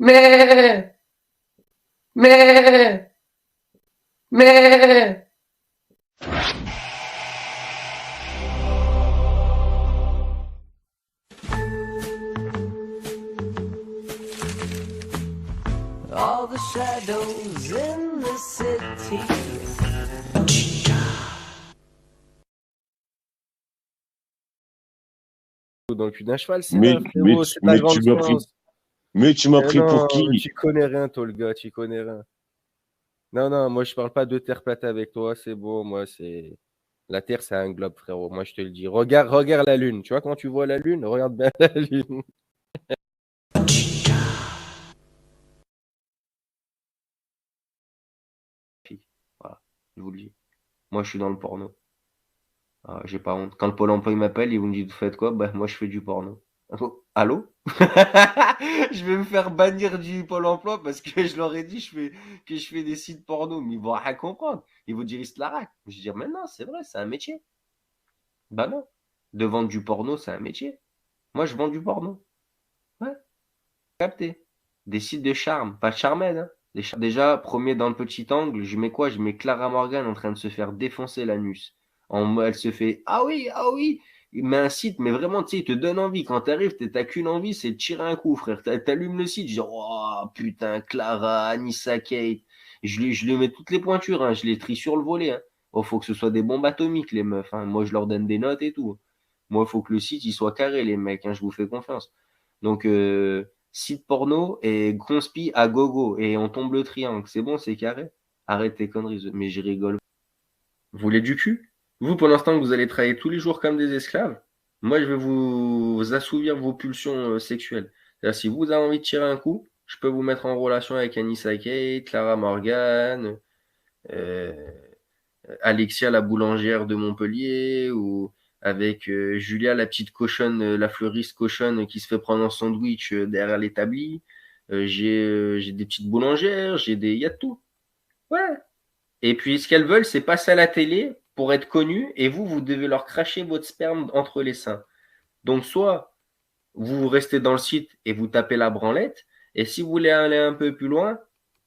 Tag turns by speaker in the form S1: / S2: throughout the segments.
S1: Mais, mais, mais.
S2: All the shadows in the city.
S3: Dans le cul d'un cheval, c'est
S4: Mais,
S3: là,
S4: mais,
S3: frérot, c'est de la
S4: mais
S3: grande
S4: tu m'as pris,
S3: science.
S4: mais tu m'as pris pour
S3: Non,
S4: qui?
S3: tu connais rien, toi, le gars, tu connais rien. Non, non, moi, je parle pas de terre plate avec toi, c'est bon, moi, c'est... La Terre, c'est un globe, frérot, moi, je te le dis. Regarde, regarde la Lune, tu vois, quand tu vois la Lune, regarde bien la Lune. Voilà, je vous le dis. Moi, je suis dans le porno. Ah, j'ai pas honte. Quand le Pôle emploi il m'appelle, ils vous me disent, vous faites quoi? Bah, moi, je fais du porno. Allô? Je vais me faire bannir du Pôle emploi parce que je leur ai dit que je fais des sites porno. Mais ils vont rien comprendre. Ils vont dire, ils se la racontent. Je vais dire, mais non, c'est vrai, c'est un métier. Bah non. De vendre du porno, c'est un métier. Moi, je vends du porno. Ouais, capté. Des sites de charme, pas de Charmed, hein. Déjà, premier dans le petit angle, je mets quoi? Je mets Clara Morgan en train de se faire défoncer l'anus. Elle se fait ah oui, ah oui. Il met un site, mais vraiment, tu sais, il te donne envie. Quand t'arrives, t'as qu'une envie, c'est de tirer un coup, frère. T'allumes le site, je dis, oh putain, Clara, Anissa Kate. Je lui mets toutes les pointures, hein. Je les trie sur le volet, hein. Oh, faut que ce soit des bombes atomiques, les meufs, hein. Moi, je leur donne des notes et tout. Moi, il faut que le site, il soit carré, les mecs, hein. Je vous fais confiance. Donc, site porno et conspi à gogo et on tombe le triangle. C'est bon, c'est carré. Arrête tes conneries, mais je rigole. Vous voulez du cul? Vous, pour l'instant, vous allez travailler tous les jours comme des esclaves. Moi, je vais vous assouvir vos pulsions sexuelles. C'est-à-dire, si vous avez envie de tirer un coup, je peux vous mettre en relation avec Anissa Kate, Clara Morgan, euh, Alexia, la boulangère de Montpellier, ou avec Julia, la petite cochonne, la fleuriste cochonne qui se fait prendre un sandwich derrière l'établi. J'ai des petites boulangères, il y a de tout. Ouais. Et puis, ce qu'elles veulent, c'est passer à la télé pour être connues, et vous devez leur cracher votre sperme entre les seins. Donc, soit vous restez dans le site et vous tapez la branlette, et si vous voulez aller un peu plus loin,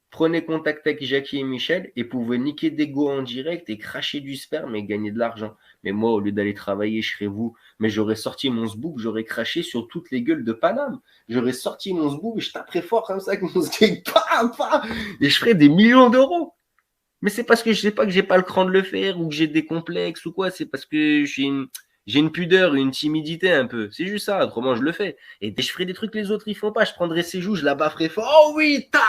S3: prenez contact avec Jackie et Michel et pouvez niquer des go en direct et cracher du sperme et gagner de l'argent. Mais moi, au lieu d'aller travailler, je serais vous. Mais j'aurais sorti mon sbouk, j'aurais craché sur toutes les gueules de Paname. J'aurais sorti mon sbouk et je taperais fort comme ça avec mon skate, et je ferais des millions d'euros. Mais c'est parce que je sais pas que j'ai pas le cran de le faire ou que j'ai des complexes ou quoi. C'est parce que j'ai une pudeur, une timidité un peu. C'est juste ça. Autrement, je le fais. Et je ferai des trucs que les autres ils font pas. Je prendrai ses joues, je la bafferai fort. Oh oui, ta.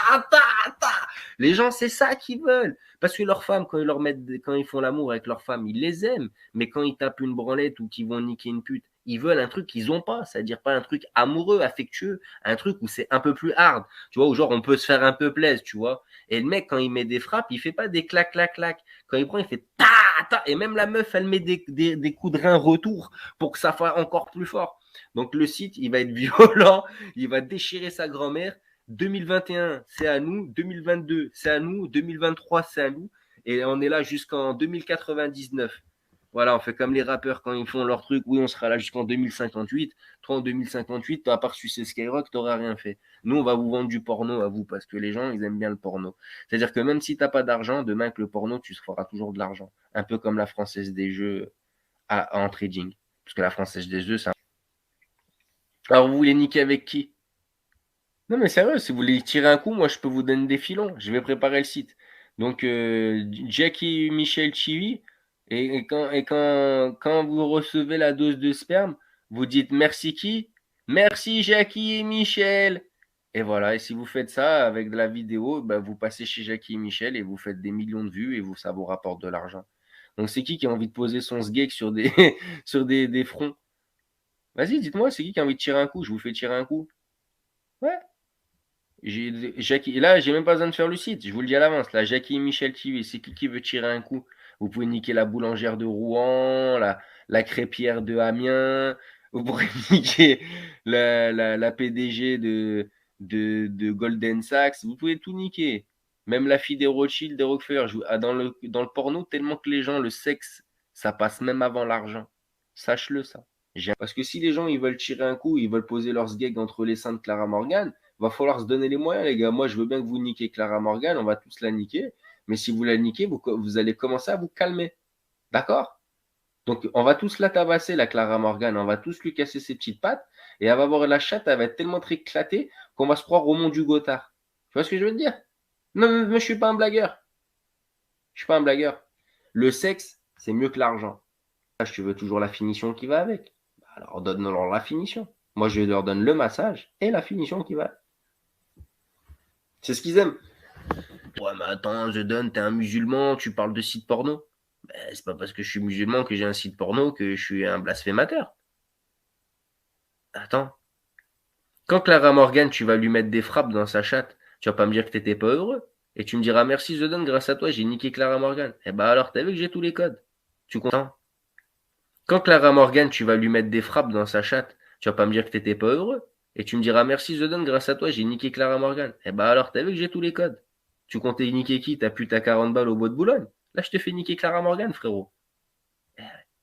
S3: Les gens, c'est ça qu'ils veulent. Parce que leurs femmes, quand ils font l'amour avec leurs femmes, ils les aiment. Mais quand ils tapent une branlette ou qu'ils vont niquer une pute, ils veulent un truc qu'ils ont pas. C'est-à-dire pas un truc amoureux, affectueux, un truc où c'est un peu plus hard. Tu vois, où genre on peut se faire un peu plaisir, tu vois. Et le mec, quand il met des frappes, il fait pas des clac, clac, clac. Quand il prend, il fait ta, ta. Et même la meuf, elle met des coups de rein retour pour que ça fasse encore plus fort. Donc le site, il va être violent, il va déchirer sa grand-mère. 2021, c'est à nous. 2022, c'est à nous. 2023, c'est à nous. Et on est là jusqu'en 2099. Voilà, on fait comme les rappeurs quand ils font leur truc. Oui, on sera là jusqu'en 2058. Toi, en 2058, à part sucer Skyrock, t'auras rien fait. Nous, on va vous vendre du porno à vous parce que les gens, ils aiment bien le porno. C'est-à-dire que même si t'as pas d'argent, demain avec le porno, tu feras toujours de l'argent. Un peu comme la Française des Jeux en trading. Parce que la Française des Jeux, ça. Alors, vous voulez niquer avec qui? Non, mais sérieux, si vous voulez tirer un coup, moi, je peux vous donner des filons. Je vais préparer le site. Donc, Jackie Michel Chivi, quand vous recevez la dose de sperme, vous dites merci qui? Merci Jackie et Michel. Et voilà, et si vous faites ça avec de la vidéo, bah, vous passez chez Jackie et Michel et vous faites des millions de vues et ça vous rapporte de l'argent. Donc, c'est qui a envie de poser son sgeg sur sur des fronts? Vas-y, dites-moi, c'est qui a envie de tirer un coup? Je vous fais tirer un coup. Ouais. Là, j'ai même pas besoin de faire le site, je vous le dis à l'avance. Là, Jackie et Michel TV, c'est qui veut tirer un coup? Vous pouvez niquer la boulangère de Rouen, la crêpière de Amiens, vous pourrez niquer la PDG de Golden Sachs, vous pouvez tout niquer. Même la fille des Rothschild, des Rockefeller. Dans le porno, tellement que les gens, le sexe, ça passe même avant l'argent. Sache-le, ça. Parce que si les gens ils veulent tirer un coup, ils veulent poser leur sgeg entre les seins de Clara Morgan, Va falloir se donner les moyens, les gars. Moi, je veux bien que vous niquiez Clara Morgan, on va tous la niquer. Mais si vous la niquez, vous allez commencer à vous calmer. D'accord? Donc, on va tous la tabasser, la Clara Morgan. On va tous lui casser ses petites pattes. Et elle va avoir la chatte, elle va être tellement éclatée qu'on va se croire au mont du Gothard. Tu vois ce que je veux te dire? Non, mais je suis pas un blagueur. Je suis pas un blagueur. Le sexe, c'est mieux que l'argent. Tu veux toujours la finition qui va avec. Alors, donne-leur la finition. Moi, je leur donne le massage et la finition qui va. C'est ce qu'ils aiment. Ouais, mais attends, The Don, t'es un musulman, tu parles de site porno. Ben, c'est pas parce que je suis musulman que j'ai un site porno que je suis un blasphémateur. Attends. Quand Clara Morgan, tu vas lui mettre des frappes dans sa chatte, tu vas pas me dire que t'étais pas heureux. Et tu me diras merci The Don, grâce à toi, j'ai niqué Clara Morgan. Eh ben alors, t'as vu que j'ai tous les codes. Tu content? Quand Clara Morgan, tu vas lui mettre des frappes dans sa chatte, tu vas pas me dire que t'étais pas heureux. Et tu me diras merci The Don, grâce à toi, j'ai niqué Clara Morgan. Eh ben alors, t'as vu que j'ai tous les codes. Tu comptais niquer qui? T'as pu ta 40 balles au bois de Boulogne. Là, je te fais niquer Clara Morgan, frérot.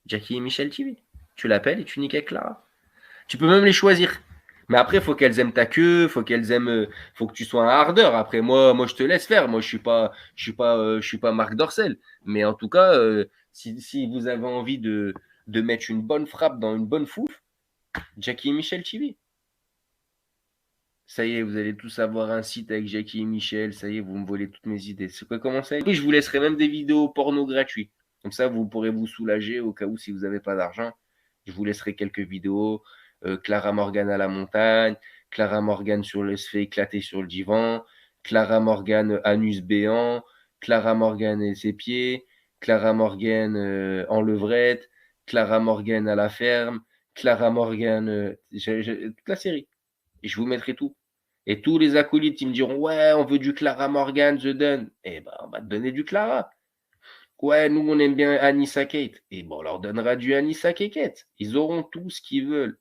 S3: Jackie et Michel TV. Tu l'appelles et tu niques avec Clara. Tu peux même les choisir. Mais après, il faut qu'elles aiment ta queue, faut qu'elles aiment, faut que tu sois un hardeur. Après, moi, je te laisse faire. Moi, je suis pas Marc Dorcel. Mais en tout cas, si vous avez envie de mettre une bonne frappe dans une bonne fouffe, Jackie et Michel TV. Ça y est, vous allez tous avoir un site avec Jackie et Michel. Ça y est, vous me volez toutes mes idées. C'est quoi, comment ça? Et puis, je vous laisserai même des vidéos porno gratuits. Comme ça, vous pourrez vous soulager au cas où si vous n'avez pas d'argent. Je vous laisserai quelques vidéos. Clara Morgan à la montagne. Clara Morgan se fait éclater sur le divan. Clara Morgan anus béant. Clara Morgan et ses pieds. Clara Morgan en levrette. Clara Morgan à la ferme. Clara Morgan. Toute la série. Et je vous mettrai tout. Et tous les acolytes, ils me diront, ouais, on veut du Clara Morgan, The Don. Eh ben, on va te donner du Clara. Ouais, nous, on aime bien Anissa Kate. Et bon, on leur donnera du Anissa Kate. Ils auront tout ce qu'ils veulent.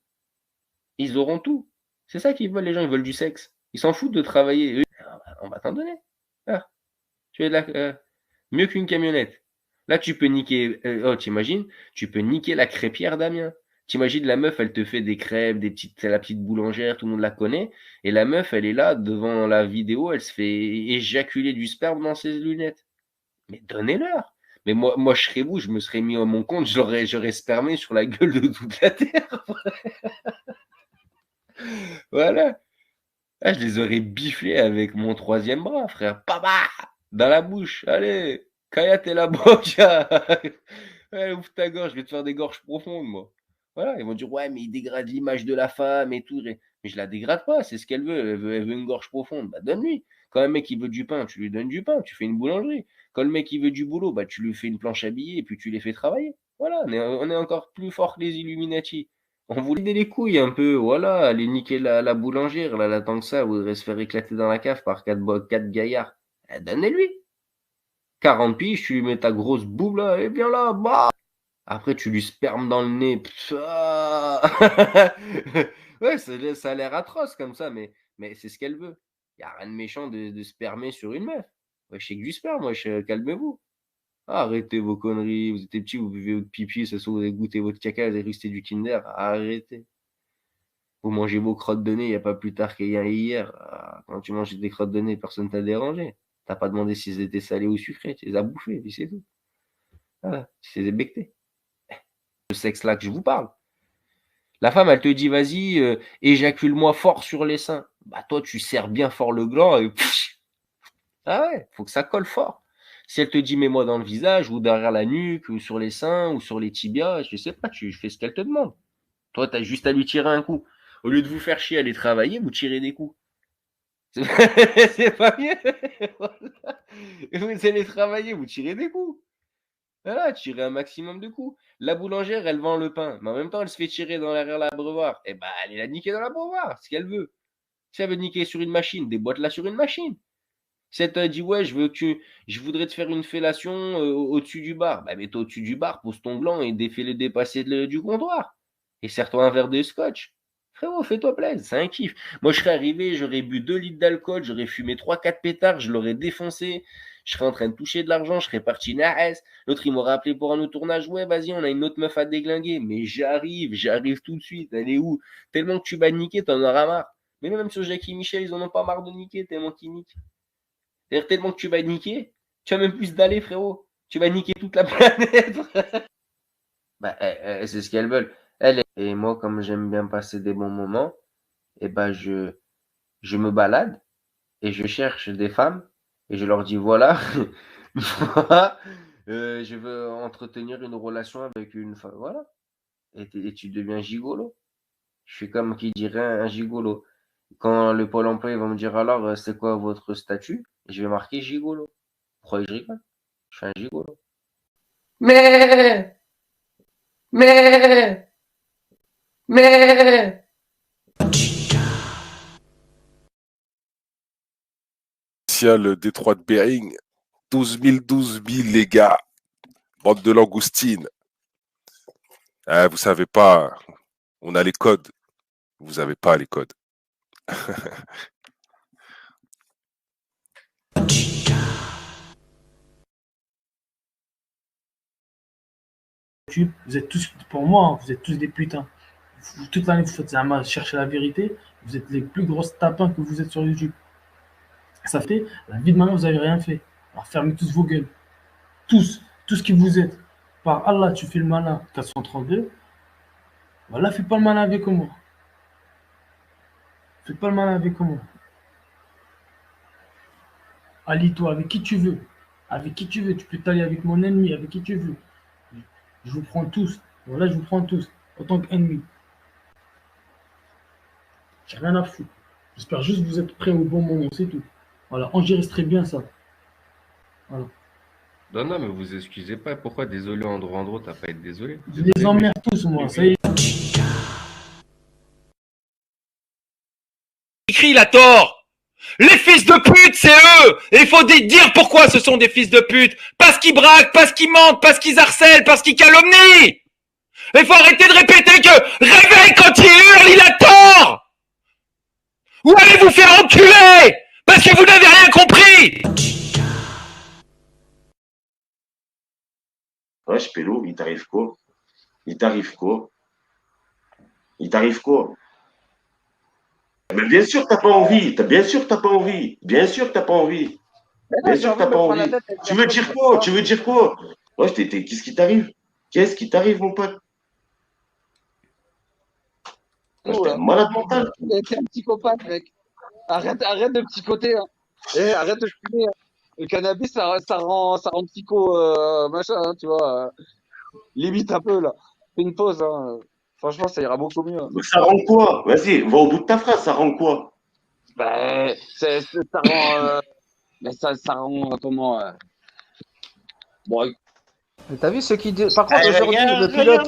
S3: Ils auront tout. C'est ça qu'ils veulent, les gens. Ils veulent du sexe. Ils s'en foutent de travailler. Eux, on va t'en donner. Ah, tu es là, mieux qu'une camionnette. Là, tu peux niquer. Oh, t'imagines? Tu peux niquer la crêpière d'Amiens. T'imagines la meuf, elle te fait des crêpes, la petite boulangère, tout le monde la connaît. Et la meuf, elle est là devant la vidéo, elle se fait éjaculer du sperme dans ses lunettes. Mais donnez-leur. Mais moi, je serais vous, je me serais mis à mon compte, j'aurais spermé sur la gueule de toute la terre. Voilà. Ah, je les aurais bifflés avec mon troisième bras, frère. Papa! Dans la bouche. Allez, Kayat et la boca. Ouais, ouvre ta gorge, je vais te faire des gorges profondes, moi. Voilà, ils vont dire, ouais, mais il dégrade l'image de la femme et tout. Mais je la dégrade pas, c'est ce qu'elle veut. Elle veut une gorge profonde. Bah, donne-lui. Quand un mec, il veut du pain, tu lui donnes du pain, tu fais une boulangerie. Quand le mec, il veut du boulot, bah, tu lui fais une planche à billets et puis tu les fais travailler. Voilà, on est encore plus fort que les Illuminati. On voulait les couilles un peu, voilà, aller niquer la boulangère, là, tant que ça, voudrait se faire éclater dans la cave par quatre gaillards. Eh, donnez-lui. 40 piges, tu lui mets ta grosse boule là, et viens là, bah. Après, tu lui spermes dans le nez. Ouais, ça a l'air atroce comme ça, mais c'est ce qu'elle veut. Il n'y a rien de méchant de spermer sur une meuf. Ouais, je sais que du sperme, moi, calmez-vous. Arrêtez vos conneries, vous étiez petits, vous buvez votre pipi, ça se trouve, vous avez goûté votre caca, vous avez cru que c'était du Kinder. Arrêtez. Vous mangez vos crottes de nez, il n'y a pas plus tard qu'hier. Ah, quand tu manges des crottes de nez, personne t'a dérangé. T'as pas demandé si elles étaient salées ou sucrées, tu les as bouffées, puis c'est tout. Voilà, tu les as bectées. Ce sexe-là que je vous parle. La femme, elle te dit, vas-y, éjacule-moi fort sur les seins. Bah toi, tu serres bien fort le gland et ah ouais, faut que ça colle fort. Si elle te dit, mets-moi dans le visage, ou derrière la nuque, ou sur les seins, ou sur les tibias, je sais pas, tu fais ce qu'elle te demande. Toi, t'as juste à lui tirer un coup. Au lieu de vous faire chier à aller travailler, vous tirez des coups. C'est pas mieux. Voilà. Vous allez travailler, vous tirez des coups. Voilà, tirez un maximum de coups. La boulangère, elle vend le pain, mais en même temps, elle se fait tirer dans l'arrière l'abreuvoir. Eh ben, elle est la niquer dans l'abreuvoir, ce qu'elle veut. Si elle veut niquer sur une machine, déboîte-la sur une machine. Si elle te dit, ouais, je voudrais te faire une fellation au-dessus du bar. Bah, mets-toi au-dessus du bar, pose ton gland et fais-le dépasser du comptoir. Et serre-toi un verre de scotch. Frérot, fais-toi plaisir, c'est un kiff. Moi, je serais arrivé, j'aurais bu 2 litres d'alcool, j'aurais fumé 3-4 pétards, je l'aurais défoncé. Je serais en train de toucher de l'argent, je serais parti Nares. L'autre, il m'aurait appelé pour un autre tournage. Ouais, vas-y, on a une autre meuf à déglinguer. Mais j'arrive tout de suite. Elle est où? Tellement que tu vas niquer, t'en auras marre. Mais même sur Jackie Michel, ils en ont pas marre de niquer tellement qu'ils niquent. C'est-à-dire tellement que tu vas niquer, tu vas même plus d'aller, frérot. Tu vas niquer toute la planète. Bah, c'est ce qu'elles veulent. Et moi, comme j'aime bien passer des bons moments, et ben je me balade et je cherche des femmes et je leur dis voilà, moi, je veux entretenir une relation avec une femme, voilà. Et tu deviens gigolo. Je suis comme qui dirait un gigolo. Quand le Pôle emploi ils vont me dire alors c'est quoi votre statut, je vais marquer gigolo. Pourquoi je rigole? Je suis un gigolo. Mais mais
S1: Le détroit de Bering, 12 000, les gars. Bande de langoustines. Vous savez pas, on a les codes. Vous avez pas les codes.
S5: Vous êtes tous, pour moi, vous êtes tous des putains. Toute l'année, vous faites un match, chercher la vérité. Vous êtes les plus grosses tapins que vous êtes sur YouTube. Ça fait, la vie de ma mère, vous n'avez rien fait. Alors fermez tous vos gueules. Tous ce qui vous êtes. Par Allah, tu fais le malin, 432. Voilà, fais pas le malin avec moi. Fais pas le malin avec moi. Allie-toi avec qui tu veux. Avec qui tu veux. Tu peux t'allier avec mon ennemi, avec qui tu veux. Je vous prends tous. Voilà, je vous prends tous. Autant qu'ennemis. J'ai rien à foutre. J'espère juste que vous êtes prêts au bon moment, c'est tout. Voilà, enregistrez bien ça. Voilà.
S3: Non, mais vous excusez pas. Pourquoi désolé Andro, t'as pas à être désolé.
S5: Je les emmerde tous, moi. Ça y est.
S6: Écrit, il a tort. Les fils de pute, c'est eux. Et il faut dire pourquoi ce sont des fils de pute. Parce qu'ils braquent, parce qu'ils mentent, parce qu'ils harcèlent, parce qu'ils calomnient. Et il faut arrêter de répéter que Réveil, quand il hurle, il a tort. Ou allez vous faire enculer parce que vous n'avez rien compris.
S4: Wesh, Pélo, il t'arrive quoi? Il t'arrive quoi? Il t'arrive quoi? Mais bien sûr que t'as pas envie. Bien sûr que t'as pas envie. Bien sûr que t'as pas envie. Bien sûr que t'as pas envie. Tu veux dire quoi? Tu veux dire quoi? Wesh, qu'est-ce qui t'arrive? Qu'est-ce qui t'arrive, mon pote? Wesh, t'es un malade mental.
S7: T'es un psychopathe, mec. Arrête de psychoter. Hein. Arrête de fumer. Hein. Le cannabis, ça rend psycho, machin, hein, tu vois. Limite un peu, là. Fais une pause. Hein. Franchement, ça ira beaucoup mieux. Hein.
S4: Mais ça rend quoi? Vas-y, va au bout de ta phrase. Ça rend quoi?
S7: Ben, ça rend. Mais ça rend comment Bon.
S8: Mais t'as vu ceux qui. Par contre, aujourd'hui, le pilote.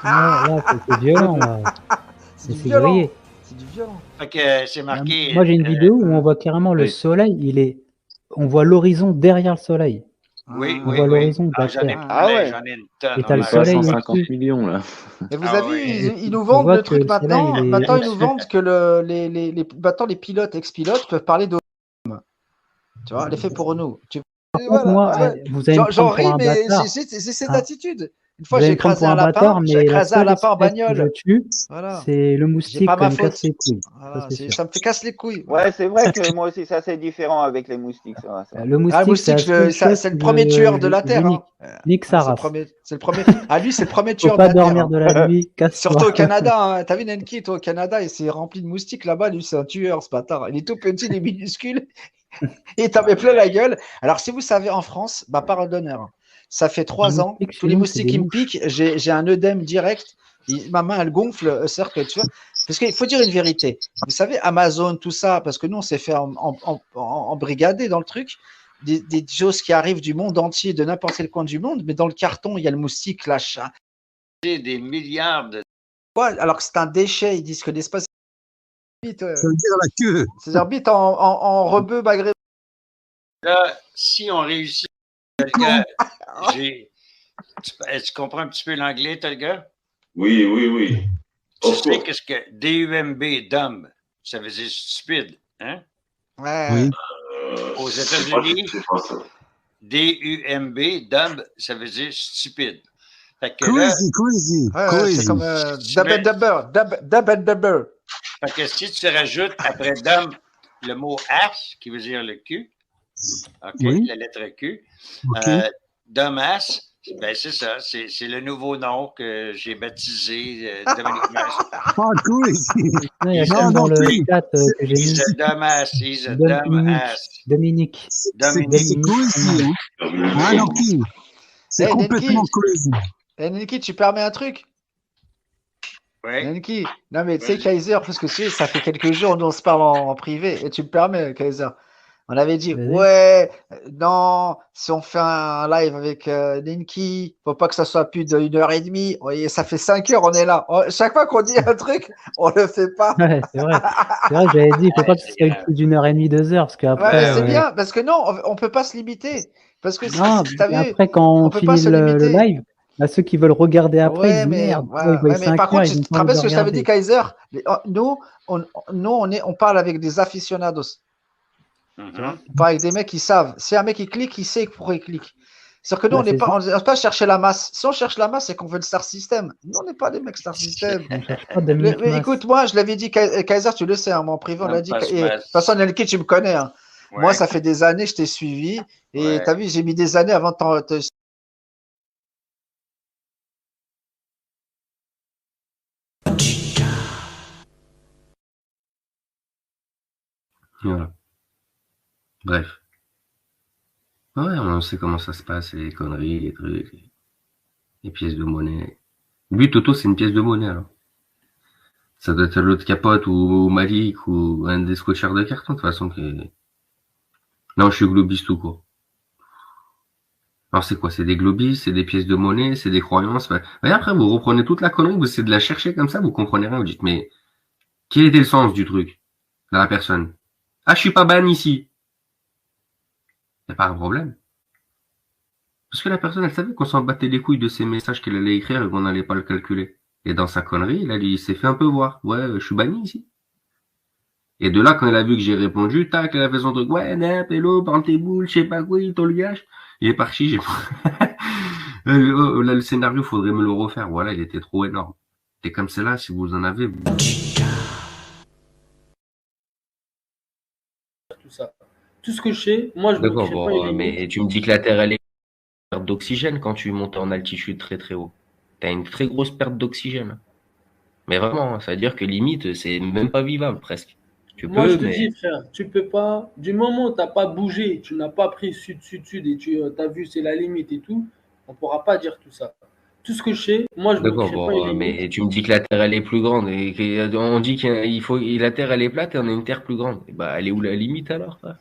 S9: Là, c'est violent. Là.
S8: C'est du
S9: grillé.
S8: violent. C'est du violent.
S10: C'est marqué.
S9: Moi, j'ai une vidéo où on voit carrément le soleil. On voit l'horizon derrière le soleil.
S10: Oui,
S9: on voit l'horizon de la
S10: j'en ai
S9: Terre.
S7: ouais.
S10: J'en ai une tonne.
S9: Et t'as le soleil
S11: 150 millions là.
S8: Et vous avez vu, ils nous vendent le truc maintenant. Maintenant, ils nous vendent que les pilotes, ex-pilotes peuvent parler de. Tu vois, l'effet pour nous.
S9: Voilà, moi, vous avez
S8: j'en ris, mais c'est cette attitude. Une fois, j'ai écrasé un lapin, en bagnole.
S9: Voilà. C'est le moustique qui me casse les couilles.
S8: Voilà, ça me fait casse les couilles.
S7: Ouais, c'est vrai que moi aussi, ça c'est différent avec les moustiques. Ça.
S8: Le moustique, c'est le premier tueur de la Terre.
S9: Nick Sarah.
S8: C'est le premier. Ah, lui, c'est le premier tueur
S9: de la Terre. Faut pas dormir de la nuit.
S8: Surtout au Canada. T'as vu Nenki, toi, au Canada, il s'est rempli de moustiques là-bas. Lui, c'est un tueur, ce bâtard. Il est tout petit, il est minuscule. Et t'en mets plein la gueule. Alors, si vous savez, en France, parole d'honneur. Ça fait 3 ans, tous les moustiques qui me piquent, j'ai un œdème direct. Ma main, elle gonfle, cercle, tu vois. Parce qu'il faut dire une vérité. Vous savez, Amazon, tout ça, parce que nous, on s'est fait embrigader dans le truc. Des choses qui arrivent du monde entier, de n'importe quel coin du monde, mais dans le carton, il y a le moustique, l'achat.
S10: Des milliards de.
S8: Ouais, alors que c'est un déchet, ils disent que l'espace.
S11: Ça veut dire la queue.
S8: C'est-à-dire, bite en rebeu maghrébin.
S10: Là, si on réussit. Tu comprends un petit peu l'anglais, t'as le gars?
S4: Oui.
S10: Tu sais qu'est-ce que DUMB, dumb, ça veut dire stupide, hein?
S8: Ouais.
S11: Oui.
S10: Aux États-Unis, DUMB, dumb, ça veut dire stupide. Fait que
S11: crazy.
S8: C'est comme dub and dubber.
S10: Fait que si tu rajoutes après Dom le mot as, qui veut dire le cul, OK,
S11: Oui.
S10: la lettre Q,
S11: Ok.
S10: Domas, ben c'est ça, c'est le nouveau nom que j'ai baptisé Dominique Mas.
S11: Ah, cool.
S9: Non, il y a
S10: He's
S9: comme
S10: a,
S9: dans le
S11: Qui
S9: chat que j'ai
S10: he's
S9: mis
S10: a dumbass, he's a
S9: Dominique.
S10: dumbass.
S9: Dominique.
S11: C'est
S10: Dominique.
S11: cohésif, hein. Ah, non, qui c'est
S8: Eh,
S11: complètement
S8: Nenki,
S11: cohésif.
S8: Nenki, tu permets un truc?
S10: Oui,
S8: Nenki, non mais tu sais
S10: vas-y.
S8: Kaiser, parce que tu sais, ça fait quelques jours, nous on se parle en privé, et tu me permets Kaiser. On avait dit,
S9: Vas-y.
S8: ouais, non, si on fait un live avec Nenki, faut pas que ça soit plus d'1 heure et demie. Et ça fait 5 heures, on est là. Chaque fois qu'on dit un truc, on le fait pas.
S9: Ouais, c'est vrai. C'est vrai que j'avais dit, il faut
S10: Ouais,
S9: pas que ce
S10: c'est
S9: soit
S10: grave.
S9: plus d'1 heure et demie, 2 heures, parce
S8: Ouais, mais
S9: qu'après,
S8: c'est bien, parce que non, on peut pas se limiter. Parce que
S9: non,
S8: t'as
S9: mais
S8: vu,
S9: après, quand
S8: on
S9: on
S8: peut pas
S9: finit
S8: se
S9: le
S8: limiter.
S9: live, bah, ceux qui veulent regarder après, ils
S8: Ouais,
S9: disent
S8: mais,
S9: merde, pourquoi ils voient
S8: ouais, mais
S9: 5
S8: par
S9: heures,
S8: contre,
S9: ils
S8: tu
S9: ont
S8: te
S9: pas envie
S8: rappelles
S9: de
S8: ce que je t'avais dit,
S9: regarder.
S8: Kaiser? Nous, on parle avec des aficionados. Tu vois?
S10: Mhm.
S8: On parle avec des mecs qui savent. Si un mec il clique, il sait pourquoi il clique. C'est-à-dire que nous,
S9: Bah,
S8: on n'est
S9: c'est
S8: pas,
S9: ça.
S8: on ne pas chercher la masse. Si on cherche la masse, c'est qu'on veut le star system. Nous, on n'est pas des mecs star system.
S9: On cherche pas Dominique
S8: Mais écoute,
S9: Mas.
S8: moi, je l'avais dit, Kaiser, tu le sais, hein, en privé, on l'a
S10: Non,
S8: dit.
S10: pas
S8: Et, de toute façon,
S10: Mas.
S8: Nelky, tu me connais. Hein. Moi,
S10: Ouais,
S8: ça fait des années, je t'ai suivi. Et
S10: ouais.
S8: tu as vu, j'ai mis des années avant de
S3: Voilà. Bref. Ouais, on sait comment ça se passe, les conneries, les trucs, les pièces de monnaie. Lui, Toto, c'est une pièce de monnaie, alors. Ça doit être l'autre capote ou Malik ou un des scotchers de carton, de toute façon. Non, je suis globiste tout court. Alors c'est quoi? C'est des globistes, c'est des pièces de monnaie, c'est des croyances. Et après, vous reprenez toute la connerie, vous essayez de la chercher comme ça, vous comprenez rien, vous dites, mais quel était le sens du truc de la personne? Ah, je suis pas ban ici. Y a pas un problème. Parce que la personne, elle savait qu'on s'en battait les couilles de ces messages qu'elle allait écrire et qu'on n'allait pas le calculer. Et dans sa connerie, il s'est fait un peu voir. Ouais, je suis banni ici. Et de là, quand elle a vu que j'ai répondu, tac, elle a fait son truc. Ouais, nep, hello, prends tes boules, je sais pas quoi, il le gage. Il est parti, j'ai là, le scénario, faudrait me le refaire. Voilà, il était trop énorme. Et comme c'est là, si vous en avez,
S5: Tout ça. Tout ce que je sais, moi, je ne me
S3: d'accord,
S5: crée pas une
S3: bon,
S5: limite.
S3: mais tu me dis que la Terre, elle est perte d'oxygène quand tu montes en altitude très très haut. T'as une très grosse perte d'oxygène. Mais vraiment, ça veut dire que limite, c'est même pas vivable presque. Tu
S5: Moi, je
S3: peux,
S5: te
S3: mais
S5: dis, frère, tu peux pas. Du moment où tu n'as pas bougé, tu n'as pas pris sud, sud, sud et tu as vu c'est la limite et tout, on ne pourra pas dire tout ça. Tout ce que je sais, moi, je ne me
S3: d'accord,
S5: crée pas une
S3: bon,
S5: limite.
S3: mais tu me dis que la Terre elle est plus grande et on dit qu'il faut la Terre elle est plate et on a une Terre plus grande. Et bah elle est où la limite alors, frère?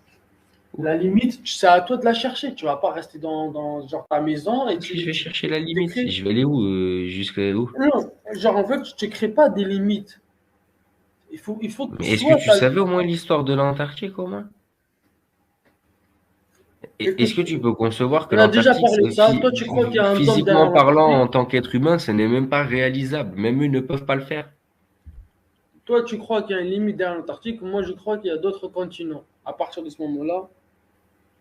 S5: La limite, c'est à toi de la chercher. Tu ne vas pas rester dans genre, ta maison et
S3: Si je vais
S5: tu
S3: chercher la limite,
S5: crées.
S3: je vais aller où jusqu'à où?
S5: Non, genre, en fait, tu ne crées pas des limites. Il faut que
S3: Mais est-ce que
S5: soit
S3: tu savais au moins l'histoire de l'Antarctique au moins? Est-ce que
S5: Écoute,
S3: tu peux concevoir que
S5: on a déjà
S3: l'Antarctique,
S5: parlé de ça. Toi, tu crois qu'il y a un dôme derrière
S3: physiquement parlant, en
S5: l'Antarctique?
S3: tant qu'être humain, ce n'est même pas réalisable. Même eux ne peuvent pas le faire.
S5: Toi, tu crois qu'il y a une limite derrière l'Antarctique. Moi, je crois qu'il y a d'autres continents. À partir de ce moment-là,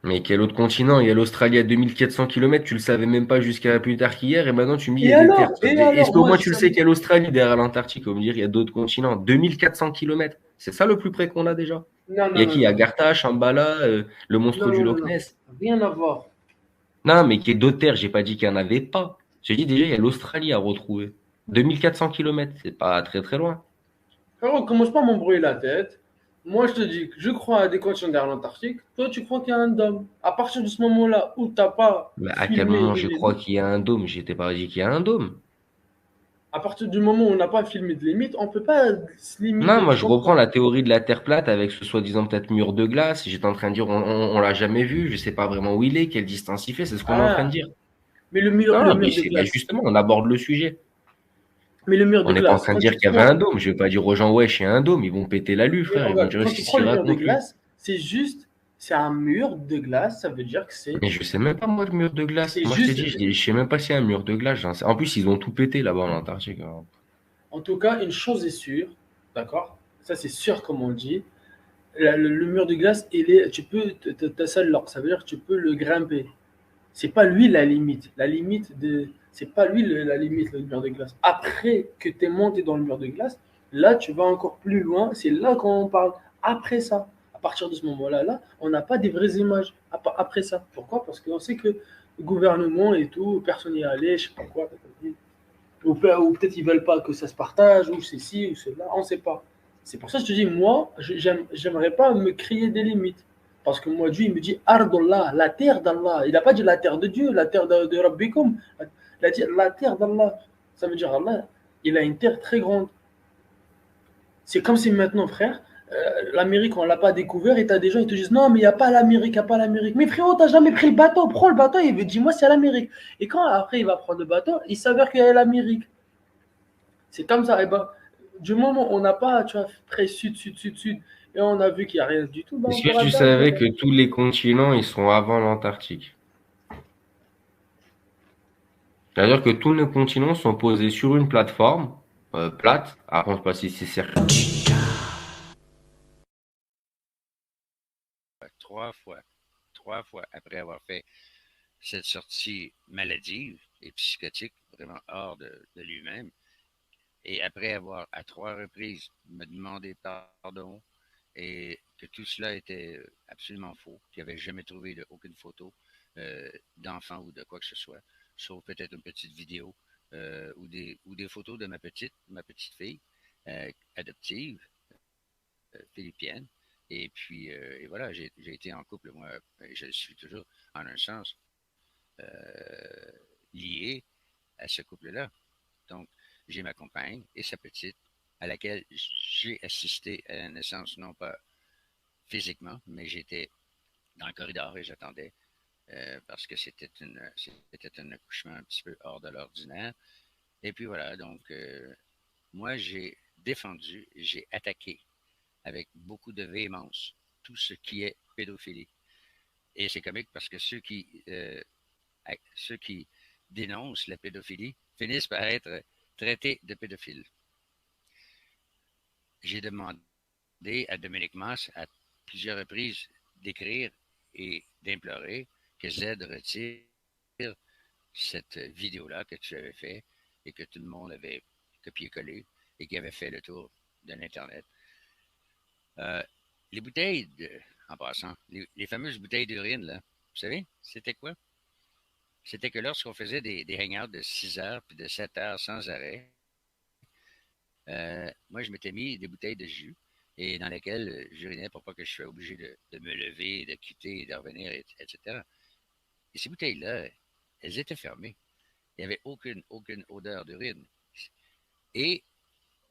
S3: Mais quel autre continent? Il y a l'Australie à 2400 km, tu le savais même pas jusqu'à plus tard qu'hier, et maintenant tu me dis il y a des terres.
S5: Et
S3: Est-ce
S5: alors,
S3: qu'au
S5: moi,
S3: moins
S5: je
S3: tu le
S5: sais.
S3: sais qu'il y a l'Australie derrière l'Antarctique? On va me dire il y a d'autres continents. 2400 km. C'est ça le plus près qu'on a déjà?
S5: Non,
S3: Il y
S5: non,
S3: a
S5: non,
S3: qui? Il y a
S5: non.
S3: Garta, Shambhala, le monstre
S5: Non,
S3: du
S5: non, non,
S3: Loch
S5: non.
S3: Ness.
S5: Rien à voir.
S3: Non, mais qu'il y ait d'autres terres, j'ai pas dit qu'il y en avait pas. J'ai dit déjà il y a l'Australie à retrouver. 2400 km, c'est pas très très loin.
S5: Frérot, commence pas à m'embrouiller la tête. Moi, je te dis que je crois à des continents derrière l'Antarctique. Toi, tu crois qu'il y a un dôme. À partir de ce moment-là où tu n'as pas
S3: Mais à quel
S5: filmé
S3: moment
S5: les
S3: je crois
S5: limites,
S3: qu'il y a un dôme? J'étais pas dit qu'il y a un dôme.
S5: à partir du moment où on n'a pas filmé de limites, on ne peut pas se
S3: Non,
S5: limiter.
S3: moi
S5: Tu
S3: je reprends
S5: comprends?
S3: la théorie de la Terre plate avec ce soi-disant peut-être mur de glace. J'étais en train de dire on l'a jamais vu, je sais pas vraiment où il est, quelle distance il fait, c'est ce qu'on est en train de
S5: Ah,
S3: dire.
S5: mais le
S3: Non, mais
S5: mur de
S3: ben
S5: glace.
S3: justement, on aborde le sujet.
S5: Mais le mur
S3: On
S5: de
S3: n'est pas en
S5: glace,
S3: train de dire qu'il y avait un dôme. Je vais pas dire aux gens ouais, il y a un dôme, ils vont péter la lue,
S5: mais
S3: frère. Ils vont
S5: regarde,
S3: dire
S5: quand tu
S3: qu'est-ce
S5: prends
S3: qu'il
S5: le mur de
S3: raconte lui.
S5: glace, c'est un mur de glace. Ça veut dire que
S3: Mais je sais même pas moi le mur de glace.
S5: c'est
S3: Moi je t'ai
S5: juste,
S3: dit, je sais même pas s'il y a un mur de glace. En plus, ils ont tout pété là-bas en Antarctique.
S5: en tout cas, une chose est sûre, d'accord? Ça, c'est sûr, comme on dit. Le mur de glace, tu peux, t'as ça là. Ça veut dire que tu peux le grimper. C'est pas lui la limite. C'est pas lui la limite, le mur de glace. Après que tu es monté dans le mur de glace, Là, tu vas encore plus loin. C'est là qu'on parle. Après ça, à partir de ce moment-là, là, on n'a pas des vraies images après ça. Pourquoi? Parce qu'on sait que le gouvernement et tout, personne n'y est allé, je sais pas quoi. Ou peut-être ils veulent pas que ça se partage, ou c'est ci, ou c'est là, on ne sait pas. C'est pour ça que je te dis, moi, j'aimerais pas me créer des limites. Parce que moi, Dieu, il me dit Ardullah, la terre d'Allah. Il n'a pas dit la terre de Dieu, la terre de Rabbikum. Il a dit la terre d'Allah. Ça veut dire Allah, il a une terre très grande. C'est comme si maintenant, frère, l'Amérique, on ne l'a pas découvert et tu as des gens qui te disent non, mais il n'y a pas l'Amérique, il n'y a pas l'Amérique. Mais frérot, tu n'as jamais pris le bateau. Prends le bateau et dis-moi c'est l'Amérique. Et quand après il va prendre le bateau, il s'avère qu'il y a l'Amérique. C'est comme ça. Et ben, du moment où on n'a pas, tu vois, près sud, sud, sud, sud, et on a vu qu'il n'y a rien du tout, ben on
S3: Est-ce que
S5: pourra
S3: tu
S5: bien.
S3: savais que tous les continents, ils sont avant l'Antarctique? C'est-à-dire que tous nos continents sont posés sur une plateforme plate. Après, on ne sait pas si c'est certain.
S10: Trois fois après avoir fait cette sortie maladive et psychotique, vraiment hors de lui-même, et après avoir à 3 reprises me demandé pardon et que tout cela était absolument faux, qu'il n'avait jamais trouvé aucune photo d'enfant ou de quoi que ce soit, sauf peut-être une petite vidéo ou des photos de ma petite fille adoptive philippienne. Et puis, et voilà, j'ai été en couple, moi, et je suis toujours, en un sens, lié à ce couple-là. Donc, j'ai ma compagne et sa petite, à laquelle j'ai assisté à la naissance, non pas physiquement, mais j'étais dans le corridor et j'attendais parce que c'était un accouchement un petit peu hors de l'ordinaire. Et puis voilà, donc, moi, j'ai défendu, j'ai attaqué avec beaucoup de véhémence tout ce qui est pédophilie. Et c'est comique parce que ceux qui dénoncent la pédophilie finissent par être traités de pédophiles. J'ai demandé à Dominique Mas à plusieurs reprises d'écrire et d'implorer que Z retire cette vidéo-là que tu avais fait et que tout le monde avait copié-collé et qui avait fait le tour de l'Internet. Les bouteilles, en passant, les fameuses bouteilles d'urine, là, vous savez, c'était quoi? C'était que lorsqu'on faisait des hangouts de 6 heures puis de 7 heures sans arrêt, moi, je m'étais mis des bouteilles de jus et dans lesquelles j'urinais pour pas que je sois obligé de me lever, de quitter, de revenir, etc. Et ces bouteilles-là, elles étaient fermées. Il n'y avait aucune odeur d'urine. Et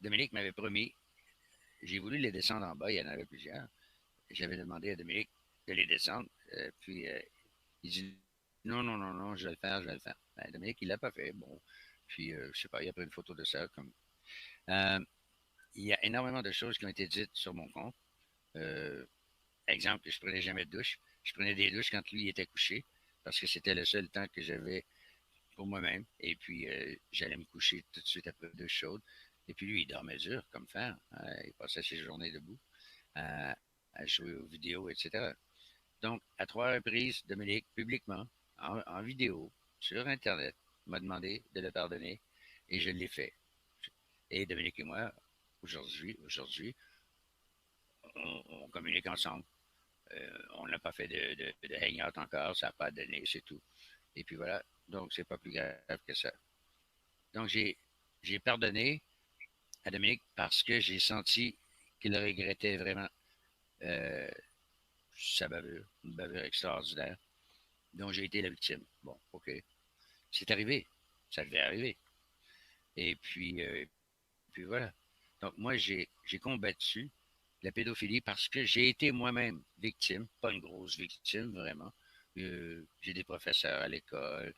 S10: Dominique m'avait promis, j'ai voulu les descendre en bas, il y en avait plusieurs. J'avais demandé à Dominique de les descendre, puis il dit non, non, non, non, je vais le faire, je vais le faire. Ben, Dominique, il l'a pas fait. Bon, puis je sais pas, il a pris une photo de ça. Comme il y a énormément de choses qui ont été dites sur mon compte. Exemple, je prenais jamais de douche. Je prenais des douches quand lui était couché, parce que c'était le seul temps que j'avais pour moi-même. Et puis, j'allais me coucher tout de suite après la douche chaude. Et puis, lui, il dormait dur, comme fer. Il passait ses journées debout à jouer aux vidéos, etc. Donc, à 3 reprises, Dominique, publiquement, en vidéo, sur Internet, m'a demandé de le pardonner et je l'ai fait. Et Dominique et moi, aujourd'hui, on communique ensemble. On n'a pas fait de hangout encore, ça n'a pas donné, c'est tout. Et puis voilà, donc c'est pas plus grave que ça. Donc j'ai pardonné à Dominique parce que j'ai senti qu'il regrettait vraiment sa bavure, une bavure extraordinaire, dont j'ai été la victime. Bon, ok. C'est arrivé. Ça devait arriver. Et puis voilà. Donc moi, j'ai combattu la pédophilie parce que j'ai été moi-même victime, pas une grosse victime, vraiment. J'ai des professeurs à l'école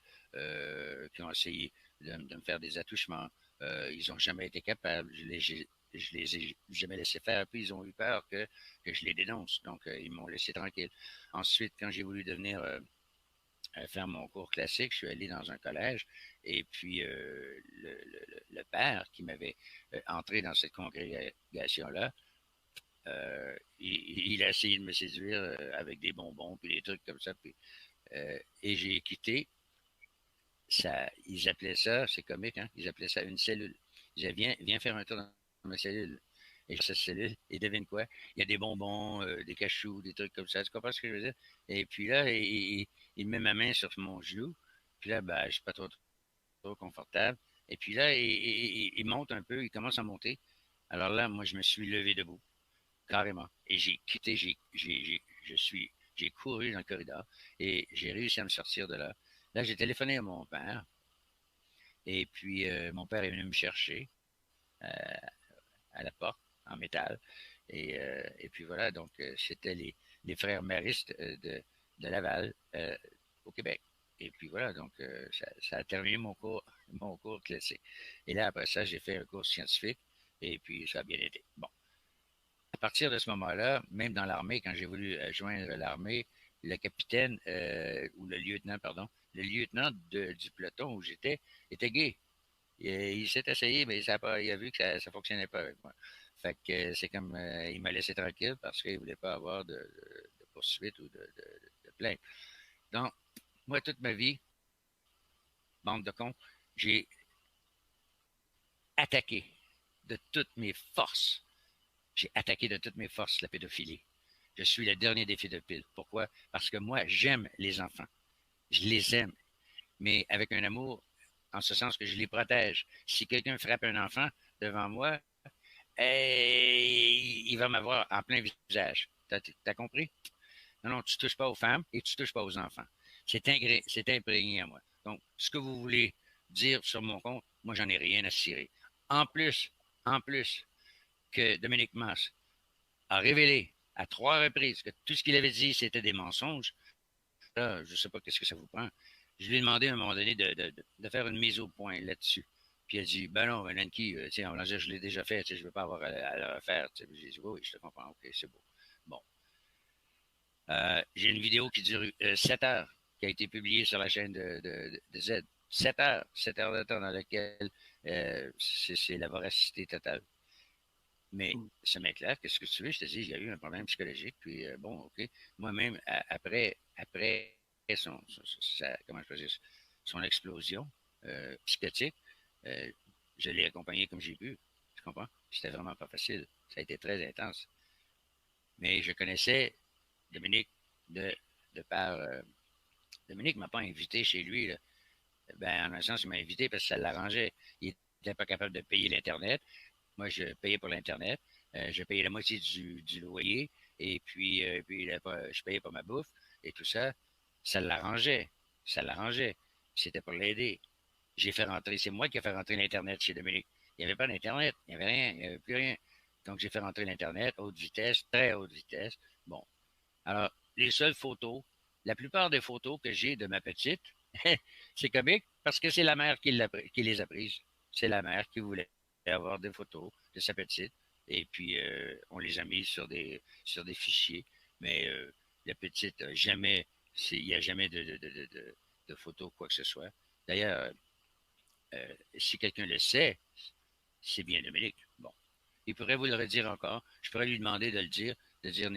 S10: qui ont essayé de me faire des attouchements. Ils n'ont jamais été capables. Je les ai jamais laissés faire. Puis ils ont eu peur que je les dénonce. Donc, ils m'ont laissé tranquille. Ensuite, quand j'ai voulu devenir faire mon cours classique, je suis allé dans un collège et puis le père qui m'avait entré dans cette congrégation-là, il a essayé de me séduire avec des bonbons puis des trucs comme ça. Puis, et j'ai quitté. Ça, ils appelaient ça, c'est comique, hein? Ils appelaient ça une cellule. Ils disaient, viens faire un tour ma cellule. Et cette cellule, et devine quoi? Il y a des bonbons, des cachous, des trucs comme ça. Tu comprends ce que je veux dire? Et puis là, il met ma main sur mon genou. Puis là, ben, je suis pas trop confortable. Et puis là, il monte un peu, il commence à monter. Alors là, moi, je me suis levé debout, carrément. Et j'ai quitté, j'ai couru dans le corridor et j'ai réussi à me sortir de là. Là, j'ai téléphoné à mon père. Et puis, mon père est venu me chercher euh, à la porte, en métal. Et puis voilà, donc c'était les frères maristes de Laval, au Québec. Et puis voilà, donc ça a terminé mon cours classique. Et là, après ça, j'ai fait un cours scientifique et puis ça a bien été. Bon. À partir de ce moment-là, même dans l'armée, quand j'ai voulu joindre l'armée, le capitaine, ou le lieutenant, pardon, le lieutenant du peloton où j'étais était gay. Il s'est essayé, mais il a vu que ça fonctionnait pas avec moi. Fait que c'est comme il m'a laissé tranquille parce qu'il voulait pas avoir de poursuite ou de plainte. Donc, moi, toute ma vie, bande de cons, j'ai attaqué de toutes mes forces. J'ai attaqué de toutes mes forces la pédophilie. Je suis le dernier des pédophiles. Pourquoi? Parce que moi, j'aime les enfants. Je les aime, mais avec un amour en ce sens que je les protège. Si quelqu'un frappe un enfant devant moi, il va m'avoir en plein visage. T'as compris? Non, non, tu touches pas aux femmes et tu touches pas aux enfants. C'est imprégné à moi. Donc, ce que vous voulez dire sur mon compte, moi, j'en ai rien à cirer. En plus que Dominique Mas a révélé à 3 reprises que tout ce qu'il avait dit, c'était des mensonges, là, je sais pas qu'est-ce que ça vous prend. Je lui ai demandé à un moment donné de faire une mise au point là-dessus. Puis il a dit, ben non, Nanki, tiens, je l'ai déjà fait, je ne veux pas avoir à le refaire. J'ai dit, oui, je te comprends, ok, c'est beau. Bon. J'ai une vidéo qui dure 7 heures, qui a été publiée sur la chaîne de Z. 7 heures de temps dans laquelle c'est la voracité totale. Mais ce mec-là, qu'est-ce que tu veux? Je te dis, il y a eu un problème psychologique, puis bon, ok. Moi-même, après comment je peux dire, son explosion psychotique, je l'ai accompagné comme j'ai pu. Tu comprends? C'était vraiment pas facile. Ça a été très intense. Mais je connaissais Dominique de par. Dominique m'a pas invité chez lui. Là. Ben, en un sens, il m'a invité parce que ça l'arrangeait. Il n'était pas capable de payer l'Internet. Moi, je payais pour l'Internet. Je payais la moitié du loyer. Et puis je payais pour ma bouffe et tout ça. Ça l'arrangeait. Ça l'arrangeait. C'était pour l'aider. J'ai fait rentrer, c'est moi qui ai fait rentrer l'Internet chez Dominique. Il n'y avait pas d'Internet. Il n'y avait rien. Il n'y avait plus rien. Donc, j'ai fait rentrer l'Internet, haute vitesse, très haute vitesse. Bon. Alors, les seules photos, la plupart des photos que j'ai de ma petite, c'est comique parce que c'est la mère qui les a prises. C'est la mère qui voulait avoir des photos de sa petite. Et puis, on les a mises sur des fichiers. Mais la petite, jamais, il n'y a jamais de photos, quoi que ce soit. D'ailleurs, si quelqu'un le sait, c'est bien Dominique. Bon. Il pourrait vous le redire encore. Je pourrais lui demander de le dire, de dire,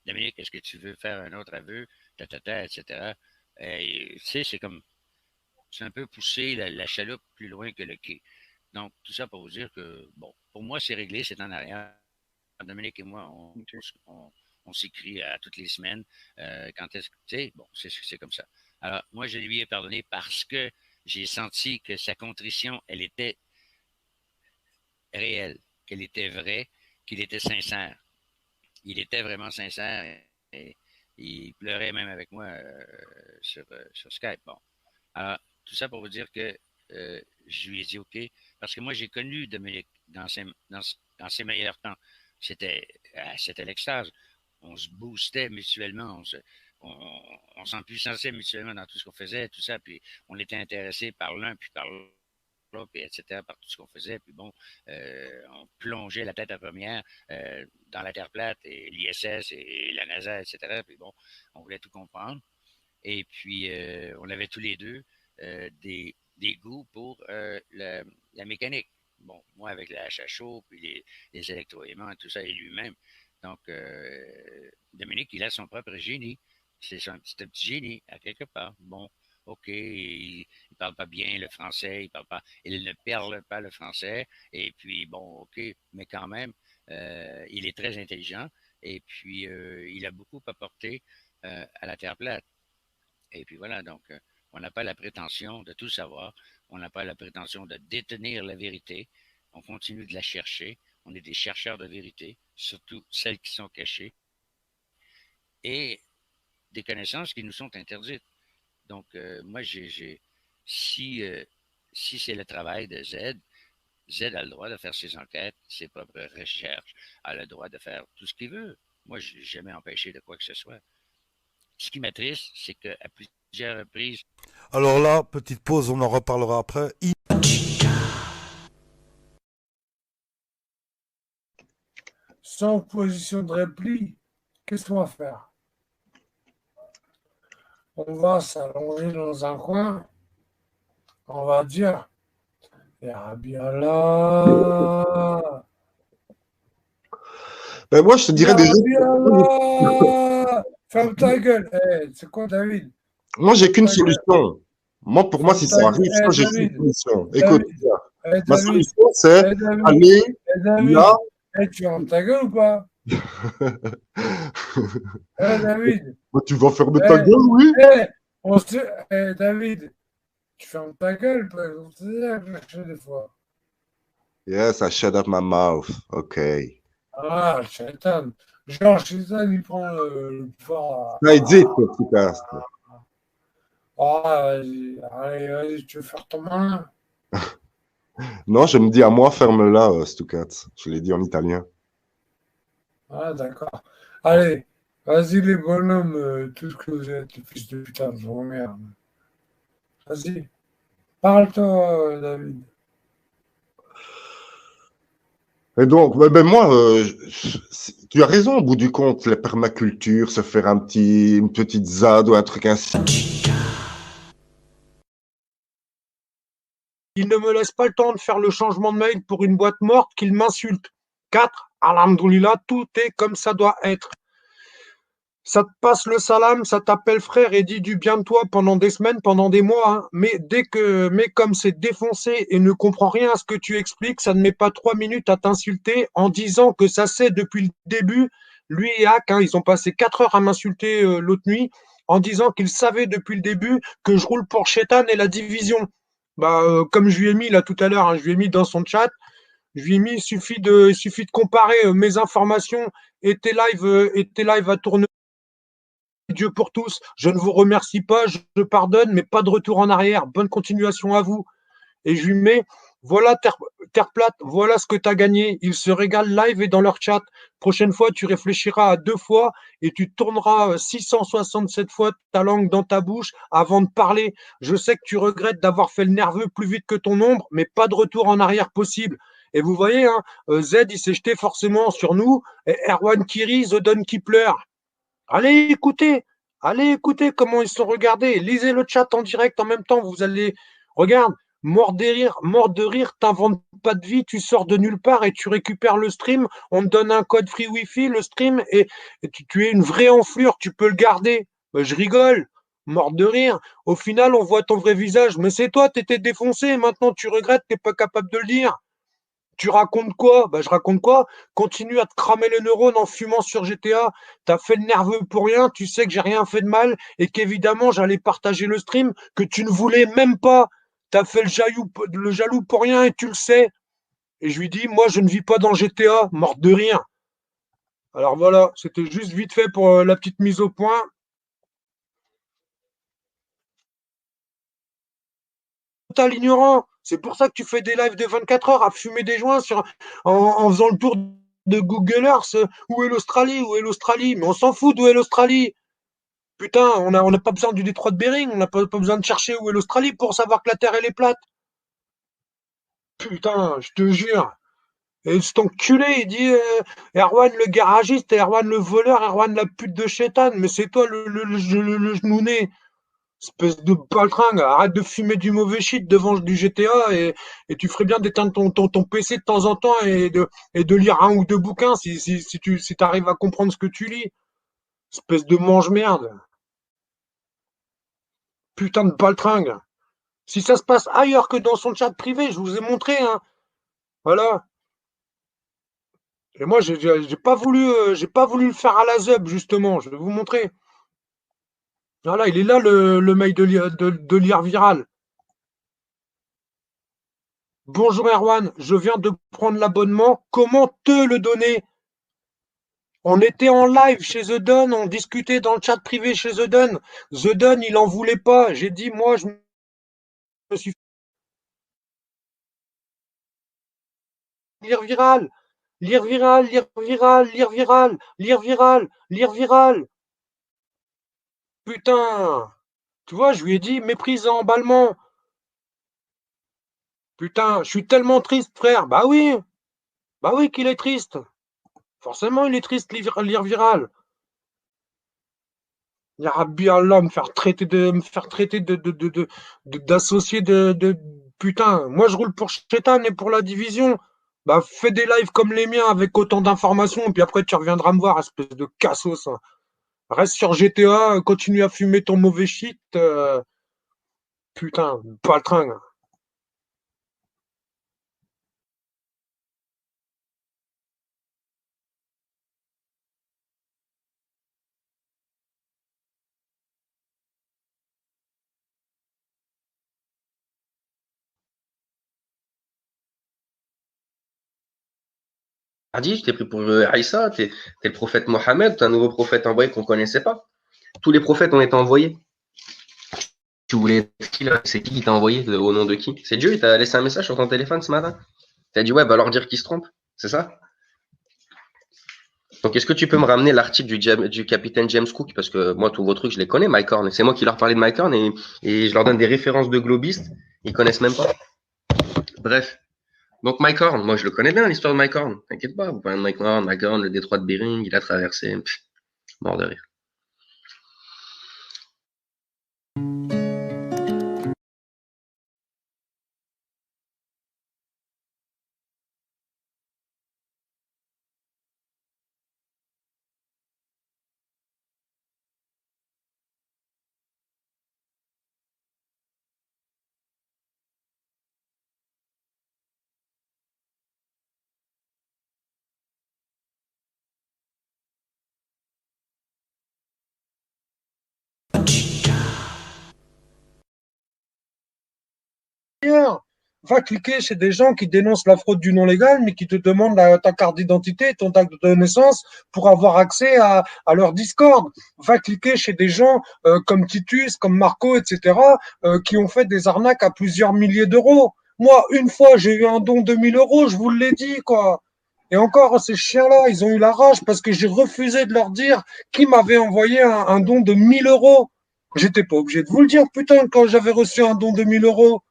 S10: Dominique, est-ce que tu veux faire un autre aveu, etc. Tu sais, c'est un peu pousser la chaloupe plus loin que le quai. Donc, tout ça pour vous dire que, bon, pour moi, c'est réglé, c'est en arrière. Dominique et moi, on s'écrit à toutes les semaines. Quand est-ce que, tu sais, bon, c'est comme ça. Alors, moi, je lui ai pardonné parce que j'ai senti que sa contrition, elle était réelle, qu'elle était vraie, qu'il était sincère. Il était vraiment sincère et il pleurait même avec moi sur Skype. Bon. Alors, tout ça pour vous dire que je lui ai dit OK, parce que moi, j'ai connu Dominique dans ses meilleurs temps. C'était l'extase. On se boostait mutuellement, on s'empuissançait mutuellement dans tout ce qu'on faisait, tout ça, puis on était intéressés par l'un puis par l'autre, puis etc., par tout ce qu'on faisait, puis bon, on plongeait la tête à première dans la Terre plate et l'ISS et la NASA, etc., puis bon, on voulait tout comprendre. Et puis, on avait tous les deux des goûts pour la mécanique. Bon, moi avec la hache à chaud, puis les électroaimants, tout ça, et lui-même. Donc, Dominique, il a son propre génie. C'est un petit génie, à quelque part. Bon, OK, il parle pas bien le français, il ne parle pas le français, et puis bon, OK, mais quand même, il est très intelligent, et puis il a beaucoup apporté à la Terre plate. Et puis voilà, donc on n'a pas la prétention de tout savoir, on n'a pas la prétention de détenir la vérité, on continue de la chercher, on est des chercheurs de vérité, surtout celles qui sont cachées, et des connaissances qui nous sont interdites. Donc, moi, si c'est le travail de Z, Z a le droit de faire ses enquêtes, ses propres recherches, a le droit de faire tout ce qu'il veut. Moi, je n'ai jamais empêché de quoi que ce soit. Ce qui m'attriste, c'est qu'à plusieurs reprises.
S12: Alors là, petite pause, on en reparlera après.
S13: Sans position de repli, qu'est-ce qu'on va faire? On va s'allonger dans un coin, on va dire Ya Rabbi Allah.
S14: Ben moi, je te dirais
S13: Ya
S14: déjà.
S13: Rabbi Allah. Ferme ta gueule. Eh, c'est quoi, David?
S14: Moi, j'ai qu'une
S13: Ta gueule.
S14: solution. Moi, pour moi, si ça arrive, ça, j'ai qu'une solution. Écoute, ma solution, c'est aller là.
S13: Eh, tu fermes ta gueule ou pas? David.
S14: Bah, tu vas fermer ta gueule, oui.
S13: David, tu fermes ta gueule, on se dit des fois.
S14: Yes, I shut up my mouth. OK.
S13: Ah, Shaitan. Genre, Shaitan, il prend le pouvoir.
S14: Ça dit, podcast.
S13: Ah, vas-y, allez, vas-y, tu veux faire ton malin?
S14: Non, je me dis à moi, ferme-la, Stukat. Je l'ai dit en italien.
S13: Ah, d'accord. Allez, vas-y, les bonhommes, tout ce que vous êtes, les fils de putain, je vous remercie. Vas-y, parle-toi, David.
S14: Et donc, ben moi, tu as raison, au bout du compte, la permaculture, se faire une petite ZAD ou un truc ainsi.
S15: Il ne me laisse pas le temps de faire le changement de mail pour une boîte morte qu'il m'insulte. 4. Alhamdoulilah, tout est comme ça doit être. Ça te passe le salam, ça t'appelle frère et dit du bien de toi pendant des semaines, pendant des mois. Hein. Mais comme c'est défoncé et ne comprend rien à ce que tu expliques, ça ne met pas 3 minutes à t'insulter en disant que ça sait depuis le début. Lui et Hack, hein, ils ont passé 4 heures à m'insulter l'autre nuit en disant qu'ils savaient depuis le début que je roule pour Shaitan et la division. Comme je lui ai mis là tout à l'heure, hein, je lui ai mis dans son chat, je lui ai mis, il suffit de comparer mes informations et tes lives à tourner. Dieu pour tous, je ne vous remercie pas, je pardonne, mais pas de retour en arrière. Bonne continuation à vous. Et je lui mets, voilà Terre plate, voilà ce que tu as gagné. Ils se régalent live et dans leur chat. Prochaine fois, tu réfléchiras à 2 fois et tu tourneras 667 fois ta langue dans ta bouche avant de parler. Je sais que tu regrettes d'avoir fait le nerveux plus vite que ton ombre, mais pas de retour en arrière possible. Et vous voyez, hein, Z, il s'est jeté forcément sur nous. Et Erwan Kiri, The Don qui pleure. Allez écoutez comment ils sont regardés. Lisez le chat en direct en même temps. Vous allez, regarde, mort de rire, t'inventes pas de vie, tu sors de nulle part et tu récupères le stream. On te donne un code free wifi, le stream, et tu es une vraie enflure, tu peux le garder. Je rigole, mort de rire. Au final, on voit ton vrai visage. Mais c'est toi, t'étais défoncé. Maintenant, tu regrettes, t'es pas capable de le dire. Tu racontes quoi? Je raconte quoi? Continue à te cramer les neurones en fumant sur GTA. T'as fait le nerveux pour rien. Tu sais que j'ai rien fait de mal et qu'évidemment j'allais partager le stream que tu ne voulais même pas. T'as fait le jaloux pour rien et tu le sais. Et je lui dis, moi je ne vis pas dans GTA, morte de rire. Alors voilà, c'était juste vite fait pour la petite mise au point. Total ignorant. C'est pour ça que tu fais des lives de 24 heures à fumer des joints en faisant le tour de Google Earth. Où est l'Australie? Où est l'Australie? Mais on s'en fout d'où est l'Australie. Putain, on n'a pas besoin du détroit de Bering. On n'a pas besoin de chercher où est l'Australie pour savoir que la Terre, elle est plate. Putain, je te jure. Et cet enculé, il dit Erwan le garagiste, Erwan le voleur, Erwan la pute de Shaitan. Mais c'est toi le genouné. Espèce de baltringue, arrête de fumer du mauvais shit devant du GTA et tu ferais bien d'éteindre ton PC de temps en temps et de lire un ou deux bouquins si tu arrives à comprendre ce que tu lis. Espèce de mange-merde. Putain de baltringue. Si ça se passe ailleurs que dans son chat privé, je vous ai montré, hein. Voilà. Et moi, j'ai pas voulu le faire à la zeb, justement. Je vais vous montrer. Voilà, il est là, le mail de l'IR Viral. Bonjour Erwan, je viens de prendre l'abonnement. Comment te le donner? On était en live chez The Don, on discutait dans le chat privé chez The Don. The Don, il en voulait pas. J'ai dit, moi, je me suis lire viral, lire viral, lire viral, lire viral, lire viral, lire viral. Putain, tu vois, je lui ai dit, méprise et emballement. Putain, je suis tellement triste, frère. Bah oui qu'il est triste. Forcément, il est triste, lire viral. Ya Rabbi Allah, me faire traiter d'associé de putain. Moi, je roule pour Chétan et pour la division. Bah, fais des lives comme les miens avec autant d'informations, puis après, tu reviendras me voir, espèce de cassos. Hein. Reste sur GTA, continue à fumer ton mauvais shit. Putain, pas le train.
S16: Hadi, je t'ai pris pour Aïssa, t'es le prophète Mohammed, t'es un nouveau prophète envoyé qu'on connaissait pas. Tous les prophètes ont été envoyés. Tu voulais être qui là? C'est qui t'a envoyé? Au nom de qui? C'est Dieu, il t'a laissé un message sur ton téléphone ce matin. T'as dit ouais, va leur dire qu'ils se trompent. C'est ça? Donc est-ce que tu peux me ramener l'article du capitaine James Cook? Parce que moi, tous vos trucs, je les connais, Mike Horn. C'est moi qui leur parlais de Mike Horn et je leur donne des références de globistes. Ils connaissent même pas. Bref. Donc Mike Horn, moi je le connais bien l'histoire de Mike Horn. T'inquiète pas, vous parlez de Mike Horn, le détroit de Bering, il a traversé. Mort de rire.
S15: Va cliquer chez des gens qui dénoncent la fraude du non légal, mais qui te demandent ta carte d'identité, ton acte de naissance pour avoir accès à leur Discord. Va cliquer chez des gens comme Titus, comme Marco, etc., qui ont fait des arnaques à plusieurs milliers d'euros. Moi, une fois, j'ai eu un don de 1000 euros, je vous l'ai dit, quoi. Et encore, ces chiens-là, ils ont eu la rage parce que j'ai refusé de leur dire qui m'avait envoyé un don de 1000 euros. J'étais pas obligé de vous le dire, putain, quand j'avais reçu un don de 1000 euros.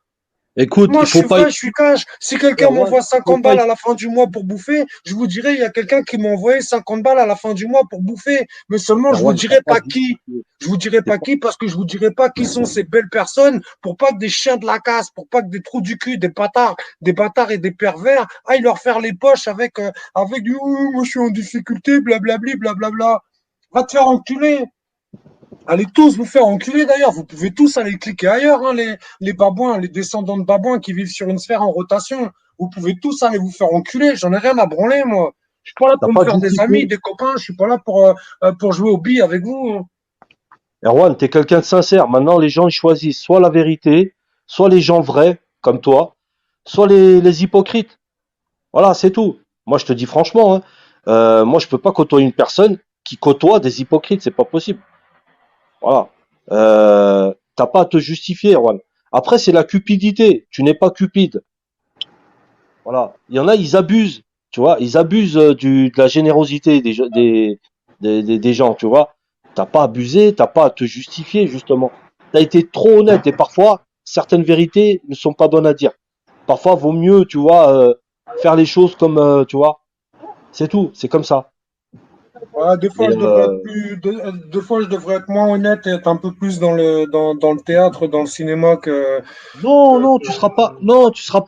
S17: Écoute,
S15: Moi,
S17: il
S15: je
S17: faut
S15: suis
S17: pas.
S15: vrai, je suis cash. Si quelqu'un
S17: Erwan,
S15: m'envoie
S17: il faut
S15: 50
S17: pas.
S15: balles à la fin du mois pour bouffer, je vous dirai, il y a quelqu'un qui m'a envoyé 50 balles à la fin du mois pour bouffer. Mais seulement, je vous
S17: Erwan,
S15: dirai
S17: t'as
S15: pas
S17: pas
S15: qui.
S17: justifié.
S15: Je vous dirai
S17: C'est
S15: pas
S17: pas.
S15: qui parce que je vous dirai pas qui sont ces belles personnes pour pas que des chiens de la casse, pour pas que des trous du cul, des bâtards et des pervers aillent leur faire les poches avec du, oh, moi je suis en difficulté, blablabli, blablabla. Va te faire enculer. Allez tous vous faire enculer d'ailleurs, vous pouvez tous aller cliquer ailleurs, hein, les babouins, les descendants de babouins qui vivent sur une sphère en rotation. Vous pouvez tous aller vous faire enculer, j'en ai rien à branler, moi. Je suis pas là
S17: T'as
S15: pour me
S17: pas
S15: faire des
S17: justifié.
S15: amis, des copains, je suis pas là pour jouer aux billes avec vous. Hein.
S17: Erwan, t'es quelqu'un de sincère. Maintenant, les gens ils choisissent soit la vérité, soit les gens vrais, comme toi, soit les hypocrites. Voilà, c'est tout. Moi, je te dis franchement, hein, moi, je peux pas côtoyer une personne qui côtoie des hypocrites. C'est pas possible. Voilà. T'as pas à te justifier, Erwan. Après, c'est la cupidité. Tu n'es pas cupide. Voilà. Il y en a, ils abusent. Tu vois, ils abusent de la générosité des gens, tu vois. T'as pas abusé, t'as pas à te justifier, justement. T'as été trop honnête et parfois, certaines vérités ne sont pas bonnes à dire. Parfois, vaut mieux, tu vois, faire les choses comme, tu vois. C'est tout, c'est comme ça.
S15: Ouais, des fois,
S17: Et,
S15: je devrais être plus, deux fois, je devrais être moins honnête et être un peu plus dans le théâtre, dans le cinéma que.
S17: non, tu seras pas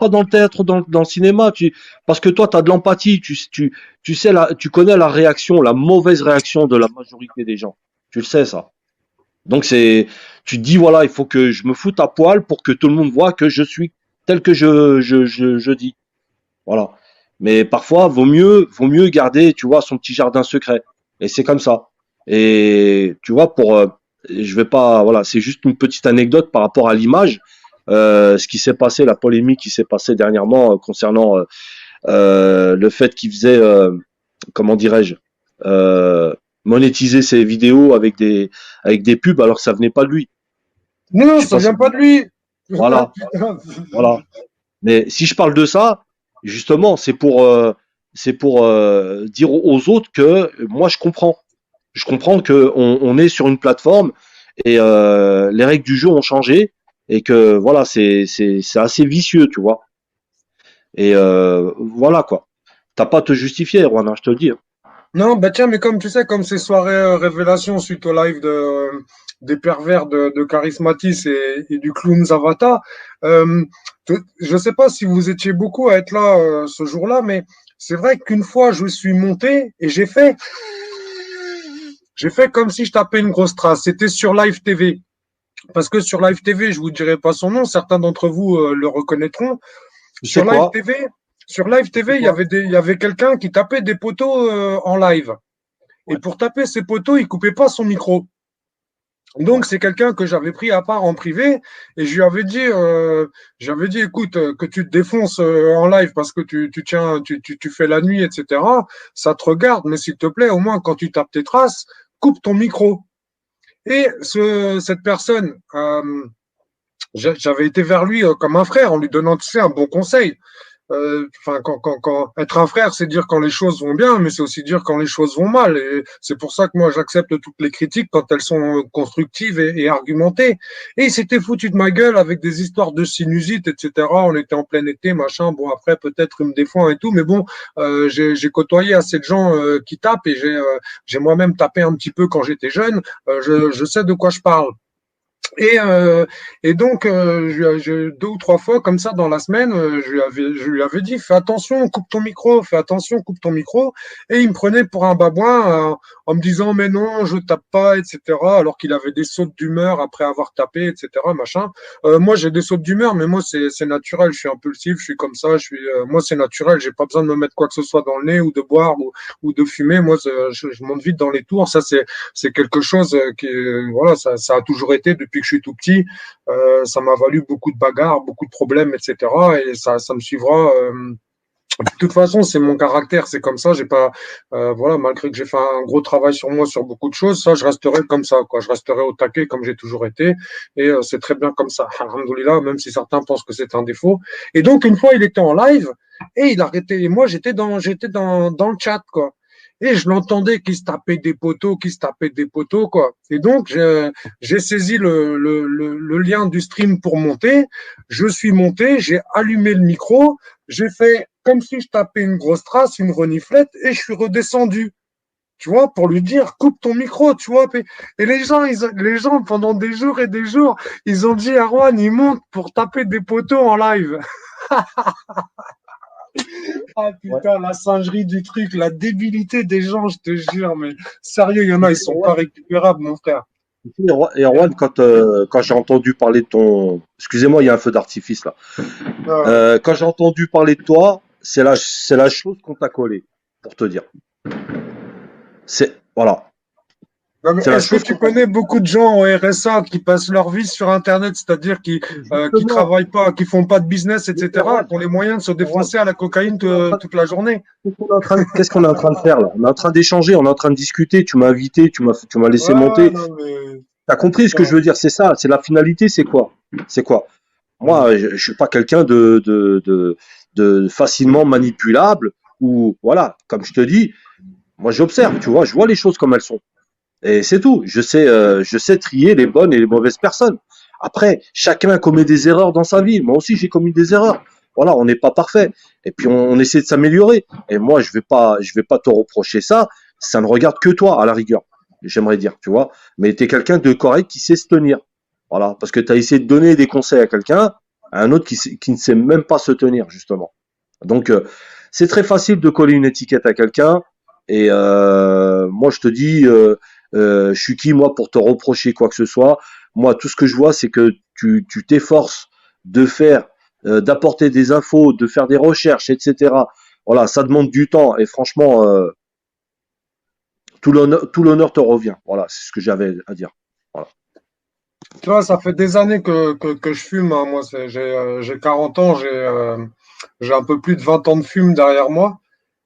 S17: dans le théâtre, dans le cinéma, parce que toi, tu as de l'empathie, tu sais tu connais la réaction, la mauvaise réaction de la majorité des gens. Tu le sais, ça. Donc tu te dis, voilà, il faut que je me foute à poil pour que tout le monde voit que je suis tel que je dis. Voilà. Mais parfois, vaut mieux garder, tu vois, son petit jardin secret. Et c'est comme ça. Et tu vois, je vais pas, voilà, c'est juste une petite anecdote par rapport à l'image. Ce qui s'est passé, la polémique qui s'est passée dernièrement concernant le fait qu'il faisait, comment dirais-je, monétiser ses vidéos avec des pubs alors que ça venait pas de lui.
S15: Non,
S17: Je sais
S15: ça
S17: pas
S15: vient
S17: si-
S15: pas de lui.
S17: Voilà.
S15: Putain.
S17: Voilà. Mais si je parle de ça, justement, c'est pour dire aux autres que moi je comprends. Je comprends que on est sur une plateforme et les règles du jeu ont changé et que voilà, c'est assez vicieux, tu vois. Et voilà quoi. T'as pas à te justifier, Erwan, hein, je te le dis. Hein.
S15: Non, bah tiens, mais comme tu sais, comme ces soirées révélations suite au live des pervers de Charismatis et du clown Zavata, je sais pas si vous étiez beaucoup à être là ce jour-là, mais c'est vrai qu'une fois je suis monté et j'ai fait comme si je tapais une grosse trace. C'était sur Live TV. Parce que sur Live TV, je vous dirai pas son nom, certains d'entre vous le reconnaîtront.
S17: C'est quoi?
S15: Sur Live TV, il y avait quelqu'un qui tapait des poteaux en live. Et pour taper ces poteaux, il coupait pas son micro. Donc c'est quelqu'un que j'avais pris à part en privé et je lui avais dit, écoute, que tu te défonces en live parce que tu fais la nuit, etc. Ça te regarde, mais s'il te plaît, au moins quand tu tapes tes traces, coupe ton micro. Et cette personne, j'avais été vers lui comme un frère en lui donnant, tu sais, un bon conseil. Enfin, quand être un frère, c'est dire quand les choses vont bien, mais c'est aussi dire quand les choses vont mal. Et c'est pour ça que moi, j'accepte toutes les critiques quand elles sont constructives et argumentées. Et il s'était foutu de ma gueule avec des histoires de sinusite, etc. On était en plein été, machin. Bon, après, peut-être une des fois et tout, mais bon, j'ai côtoyé assez de gens qui tapent et j'ai moi-même tapé un petit peu quand j'étais jeune. Je sais de quoi je parle. Et donc, deux ou trois fois, comme ça, dans la semaine, je lui avais dit, fais attention, coupe ton micro, fais attention, coupe ton micro. Et il me prenait pour un babouin en me disant, mais non, je tape pas, etc. Alors qu'il avait des sautes d'humeur après avoir tapé, etc. Machin. Moi, j'ai des sautes d'humeur, mais moi, c'est naturel. Je suis impulsif, je suis comme ça. Moi, c'est naturel. J'ai pas besoin de me mettre quoi que ce soit dans le nez ou de boire ou de fumer. Moi, je monte vite dans les tours. Ça, c'est quelque chose qui, voilà, ça a toujours été depuis que je suis tout petit. Ça m'a valu beaucoup de bagarres, beaucoup de problèmes, etc. Et ça me suivra. De toute façon, c'est mon caractère, c'est comme ça. J'ai pas, voilà, malgré que j'ai fait un gros travail sur moi sur beaucoup de choses, ça, je resterai comme ça, quoi. Je resterai au taquet comme j'ai toujours été, et c'est très bien comme ça. Alhamdoulilah, même si certains pensent que c'est un défaut. Et donc, une fois, il était en live et il arrêtait. Et moi, j'étais dans le chat, quoi. Et je l'entendais qui se tapait des poteaux, quoi. Et donc, j'ai saisi le lien du stream pour monter. Je suis monté, j'ai allumé le micro, j'ai fait comme si je tapais une grosse trace, une reniflette, et je suis redescendu. Tu vois, pour lui dire, coupe ton micro, tu vois. Et les gens, pendant des jours et des jours, ils ont dit, Arwan, il monte pour taper des poteaux en live. Ah putain, la singerie du truc, la débilité des gens, je te jure, mais sérieux, il y en a, ils sont pas récupérables, mon frère.
S17: Et Erwan, quand j'ai entendu parler de ton... Excusez-moi, il y a un feu d'artifice là. Quand j'ai entendu parler de toi, c'est la chose qu'on t'a collée, pour te dire. Voilà.
S15: Non, mais est-ce que tu connais beaucoup de gens au RSA qui passent leur vie sur Internet, c'est-à-dire qui travaillent pas, qui font pas de business, etc., qui ont les moyens de se défoncer à la cocaïne toute la journée?
S17: Qu'est-ce qu'on est en train de faire là? On est en train d'échanger, on est en train de discuter. Tu m'as invité, tu m'as laissé monter. T'as compris ce que je veux dire? C'est ça. C'est la finalité. C'est quoi? Moi, je suis pas quelqu'un de facilement manipulable ou voilà. Comme je te dis, moi j'observe. Tu vois, je vois les choses comme elles sont. Et c'est tout. Je sais trier les bonnes et les mauvaises personnes. Après, chacun commet des erreurs dans sa vie. Moi aussi, j'ai commis des erreurs. Voilà, on n'est pas parfait. Et puis, on essaie de s'améliorer. Et moi, je vais pas te reprocher ça. Ça ne regarde que toi, à la rigueur. J'aimerais dire, tu vois. Mais tu es quelqu'un de correct qui sait se tenir. Voilà. Parce que tu as essayé de donner des conseils à quelqu'un, à un autre qui ne sait même pas se tenir, justement. Donc, c'est très facile de coller une étiquette à quelqu'un. Et moi, je te dis, je suis qui, moi, pour te reprocher quoi que ce soit. Moi, tout ce que je vois, c'est que tu t'efforces de faire, d'apporter des infos, de faire des recherches, etc. Voilà, ça demande du temps et franchement, tout l'honneur te revient. Voilà, c'est ce que j'avais à dire. Voilà.
S15: Tu vois, ça fait des années que je fume, hein. Moi, j'ai 40 ans, j'ai un peu plus de 20 ans de fume derrière moi.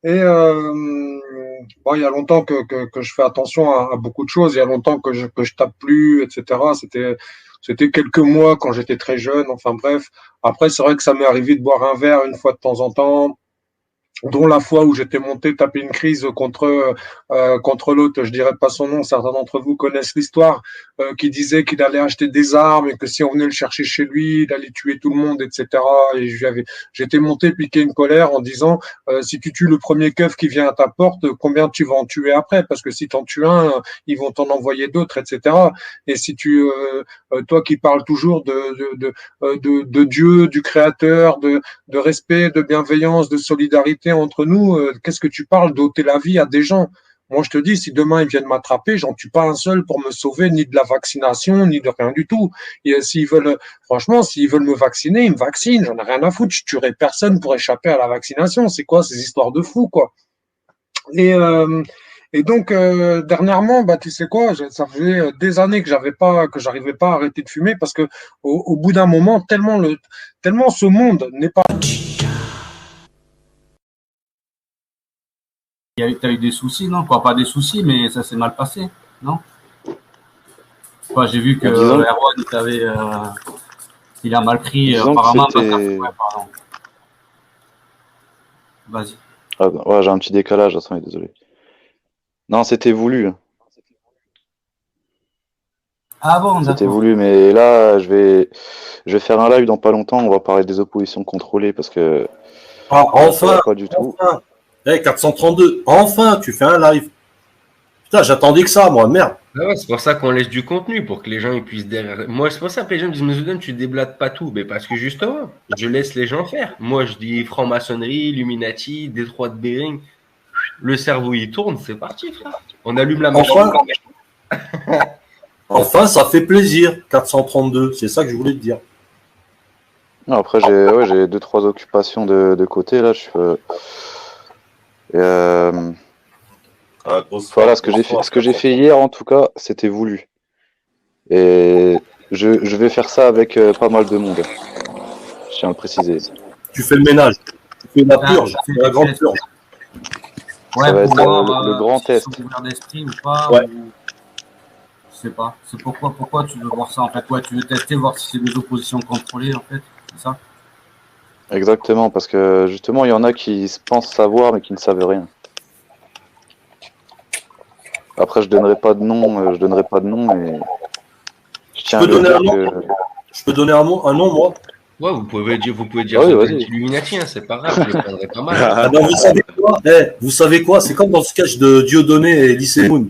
S15: Et bon, il y a longtemps que je fais attention à beaucoup de choses. Il y a longtemps que je tape plus, etc. C'était quelques mois quand j'étais très jeune. Enfin bref. Après, c'est vrai que ça m'est arrivé de boire un verre une fois de temps en temps, dont la fois où j'étais monté taper une crise contre l'autre, je dirais pas son nom, certains d'entre vous connaissent l'histoire, qui disait qu'il allait acheter des armes et que si on venait le chercher chez lui, il allait tuer tout le monde, etc. Et j'étais monté piquer une colère en disant, si tu tues le premier keuf qui vient à ta porte, combien tu vas en tuer après? Parce que si t'en tues un, ils vont t'en envoyer d'autres, etc. Et si toi qui parles toujours de Dieu, du Créateur, de respect, de bienveillance, de solidarité entre nous, qu'est-ce que tu parles d'ôter la vie à des gens? Moi, je te dis, si demain ils viennent m'attraper, j'en tue pas un seul pour me sauver, ni de la vaccination, ni de rien du tout. Et franchement, s'ils veulent me vacciner, ils me vaccinent, j'en ai rien à foutre, je tuerai personne pour échapper à la vaccination. C'est quoi ces histoires de fous, quoi? Et donc, dernièrement, bah, tu sais quoi, ça faisait des années que j'arrivais pas à arrêter de fumer parce que au bout d'un moment, tellement ce monde n'est pas.
S18: T'as eu des soucis, non? Pas des soucis, mais ça s'est mal passé, non? J'ai vu que Erwan, il a mal pris, apparemment. Pardon. Vas-y.
S19: Ah, ouais, j'ai un petit décalage, attendez, désolé. Non, c'était voulu.
S18: Ah bon, d'accord.
S19: C'était voulu, mais là, je vais faire un live dans pas longtemps, on va parler des oppositions contrôlées, parce que...
S17: Ah, enfin,
S19: pas du tout.
S17: enfin. 432, enfin, tu fais un live. Putain, j'attendais que ça, moi, merde.
S16: Ah ouais, c'est pour ça qu'on laisse du contenu, pour que les gens ils puissent derrière. Moi, c'est pour ça que les gens me disent, mais Zoudan, tu déblates pas tout. Mais parce que justement, je laisse les gens faire. Moi, je dis franc-maçonnerie, Illuminati, Détroit de Bering. Le cerveau, il tourne, c'est parti, frère. On allume la machine.
S17: Enfin, ça fait plaisir, 432, c'est ça que je voulais te dire.
S19: Non, après, j'ai 2-3 occupations de côté, là, voilà, ce que j'ai fait hier, en tout cas, c'était voulu. Et je vais faire ça avec pas mal de monde. Je tiens à le préciser.
S17: Tu fais le ménage, tu fais la purge, la grande purge.
S19: Ouais, ça va être le grand test.
S18: D'esprit ou pas,
S17: ouais.
S18: Je sais pas. C'est pourquoi tu veux voir ça en fait? Ouais, tu veux tester, voir si c'est des oppositions contrôlées en fait, c'est ça?
S19: Exactement, parce que justement, il y en a qui pensent savoir mais qui ne savent rien. Après, je donnerai pas de nom, mais je tiens à le dire que...
S17: Je peux donner un nom, moi?
S16: Ouais, vous pouvez dire
S19: ah oui,
S16: Illuminati, hein, c'est pas grave, je le prendrai pas mal.
S17: Ah non, vous savez quoi? C'est comme dans le sketch de Dieudonné et Lycée Moon.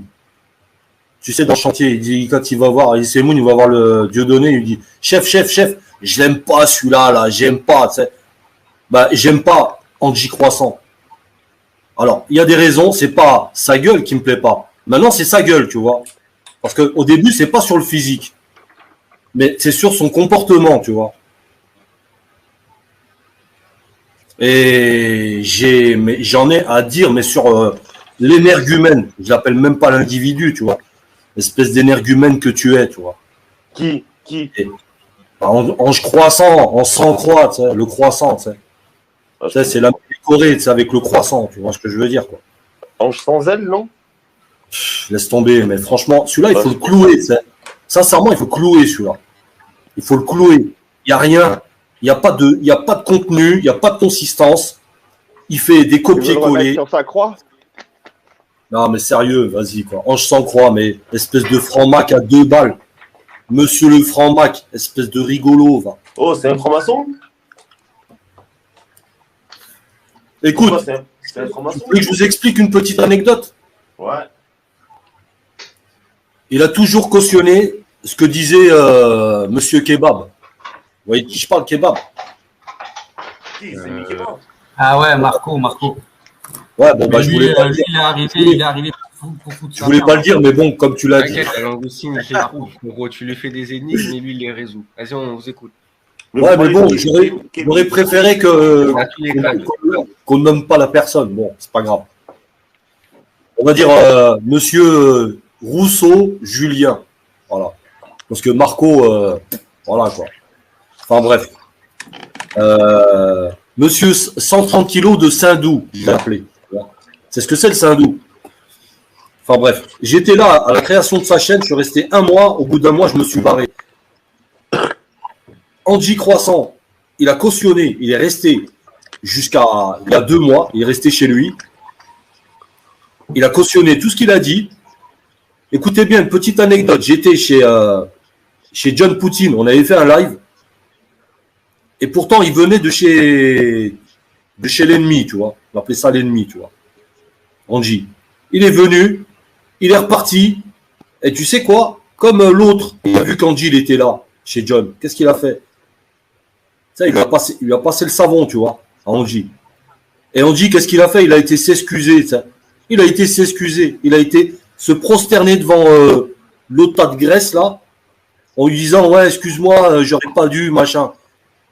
S17: Tu sais, dans le chantier, il dit, quand il va voir Lycée Moon, il va voir le Dieudonné, il lui dit, chef, je l'aime pas celui-là, là, j'aime pas, tu sais. Bah, j'aime pas Angie Croissant. Alors, il y a des raisons, c'est pas sa gueule qui me plaît pas. Maintenant, c'est sa gueule, tu vois. Parce que au début, c'est pas sur le physique. Mais c'est sur son comportement, tu vois. Et j'en ai à dire, mais sur l'énergumène. Je l'appelle même pas l'individu, tu vois. Espèce d'énergumène que tu es, tu vois.
S14: Qui
S17: Ange croissant, en sang croix, tu sais, le croissant, tu sais. Tu sais, c'est la Corée, tu sais, avec le croissant, tu vois ce que je veux dire, quoi.
S14: Ange sans aile, non?
S17: Laisse tomber, mais franchement, celui-là, il faut le clouer, tu sais. Sincèrement, il faut clouer, celui-là. Il faut le clouer. Il n'y a rien. Il n'y a pas de contenu, il n'y a pas de consistance. Il fait des copier-coller.
S14: Sur sa croix?
S17: Non, mais sérieux, vas-y, quoi. Ange sans croix, mais espèce de franc-mac à 2 balles. Monsieur le franc-mac, espèce de rigolo, va.
S14: Oh, c'est un franc-maçon?
S17: Écoute,
S14: c'est un franc-maçon?
S17: vous voulez que je vous explique une petite anecdote?
S14: Ouais.
S17: Il a toujours cautionné ce que disait Monsieur Kebab. Vous voyez qui je parle, Kebab?
S14: Qui? C'est Mickey Mouse.
S18: Ah ouais, Marco.
S17: Ouais, bon, bah,
S18: lui,
S17: je voulais
S18: lui, il est arrivé
S17: Je voulais pas le dire, mais bon, comme tu l'as dit.
S16: T'inquiète, la langoustine, il fait tout. Gros, tu lui fais des énigmes et lui, il les résout. Vas-y, on vous écoute.
S17: Ouais, mais bon, j'aurais préféré qu'on nomme pas la personne. Bon, c'est pas grave. On va dire Monsieur Rousseau Julien. Voilà. Parce que Marco, voilà quoi. Enfin bref. Monsieur 130 kilos de Saint-Doux, je l'ai appelé. C'est ce que c'est le Saint-Doux. Enfin bref. J'étais là à la création de sa chaîne, je suis resté 1 mois. Au bout d'1 mois, je me suis barré. Andy Croissant, il a cautionné, il est resté jusqu'à il y a 2 mois, il est resté chez lui. Il a cautionné tout ce qu'il a dit. Écoutez bien, une petite anecdote. J'étais chez John Poutine, on avait fait un live. Et pourtant, il venait de chez l'ennemi, tu vois. On appelait ça l'ennemi, tu vois. Andy. Il est venu, il est reparti. Et tu sais quoi? Comme l'autre, il a vu qu'Andy il était là, chez John. Qu'est-ce qu'il a fait? Ça, il lui a passé le savon, tu vois, à Andy. Et Andy, qu'est-ce qu'il a fait? Il a été s'excuser, ça. Il a été s'excuser. Il a été se prosterner devant l'autre tas de graisse, là, en lui disant, ouais, excuse-moi, j'aurais pas dû, machin.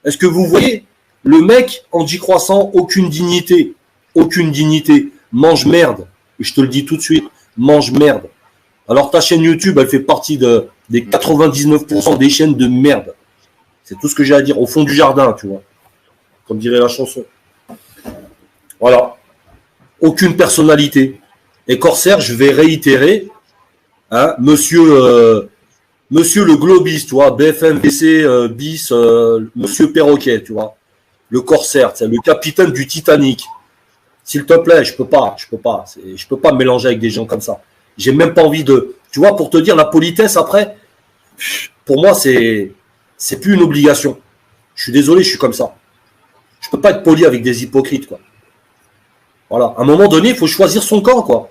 S17: Est-ce que vous voyez? Le mec, Andy Croissant, aucune dignité. Aucune dignité. Mange merde. Et je te le dis tout de suite. Mange merde. Alors, ta chaîne YouTube, elle fait partie des 99% des chaînes de merde. C'est tout ce que j'ai à dire. Au fond du jardin, tu vois. Comme dirait la chanson. Voilà. Aucune personnalité. Et Corsair, je vais réitérer, hein, monsieur le globiste, tu vois, BFM, BC, BIS, monsieur Perroquet, tu vois. Le Corsair, c'est le capitaine du Titanic. S'il te plaît, je peux pas me mélanger avec des gens comme ça. J'ai même pas envie de, tu vois, pour te dire la politesse après, pour moi, c'est plus une obligation. Je suis désolé, je suis comme ça. Je peux pas être poli avec des hypocrites, quoi. Voilà. À un moment donné, il faut choisir son camp, quoi.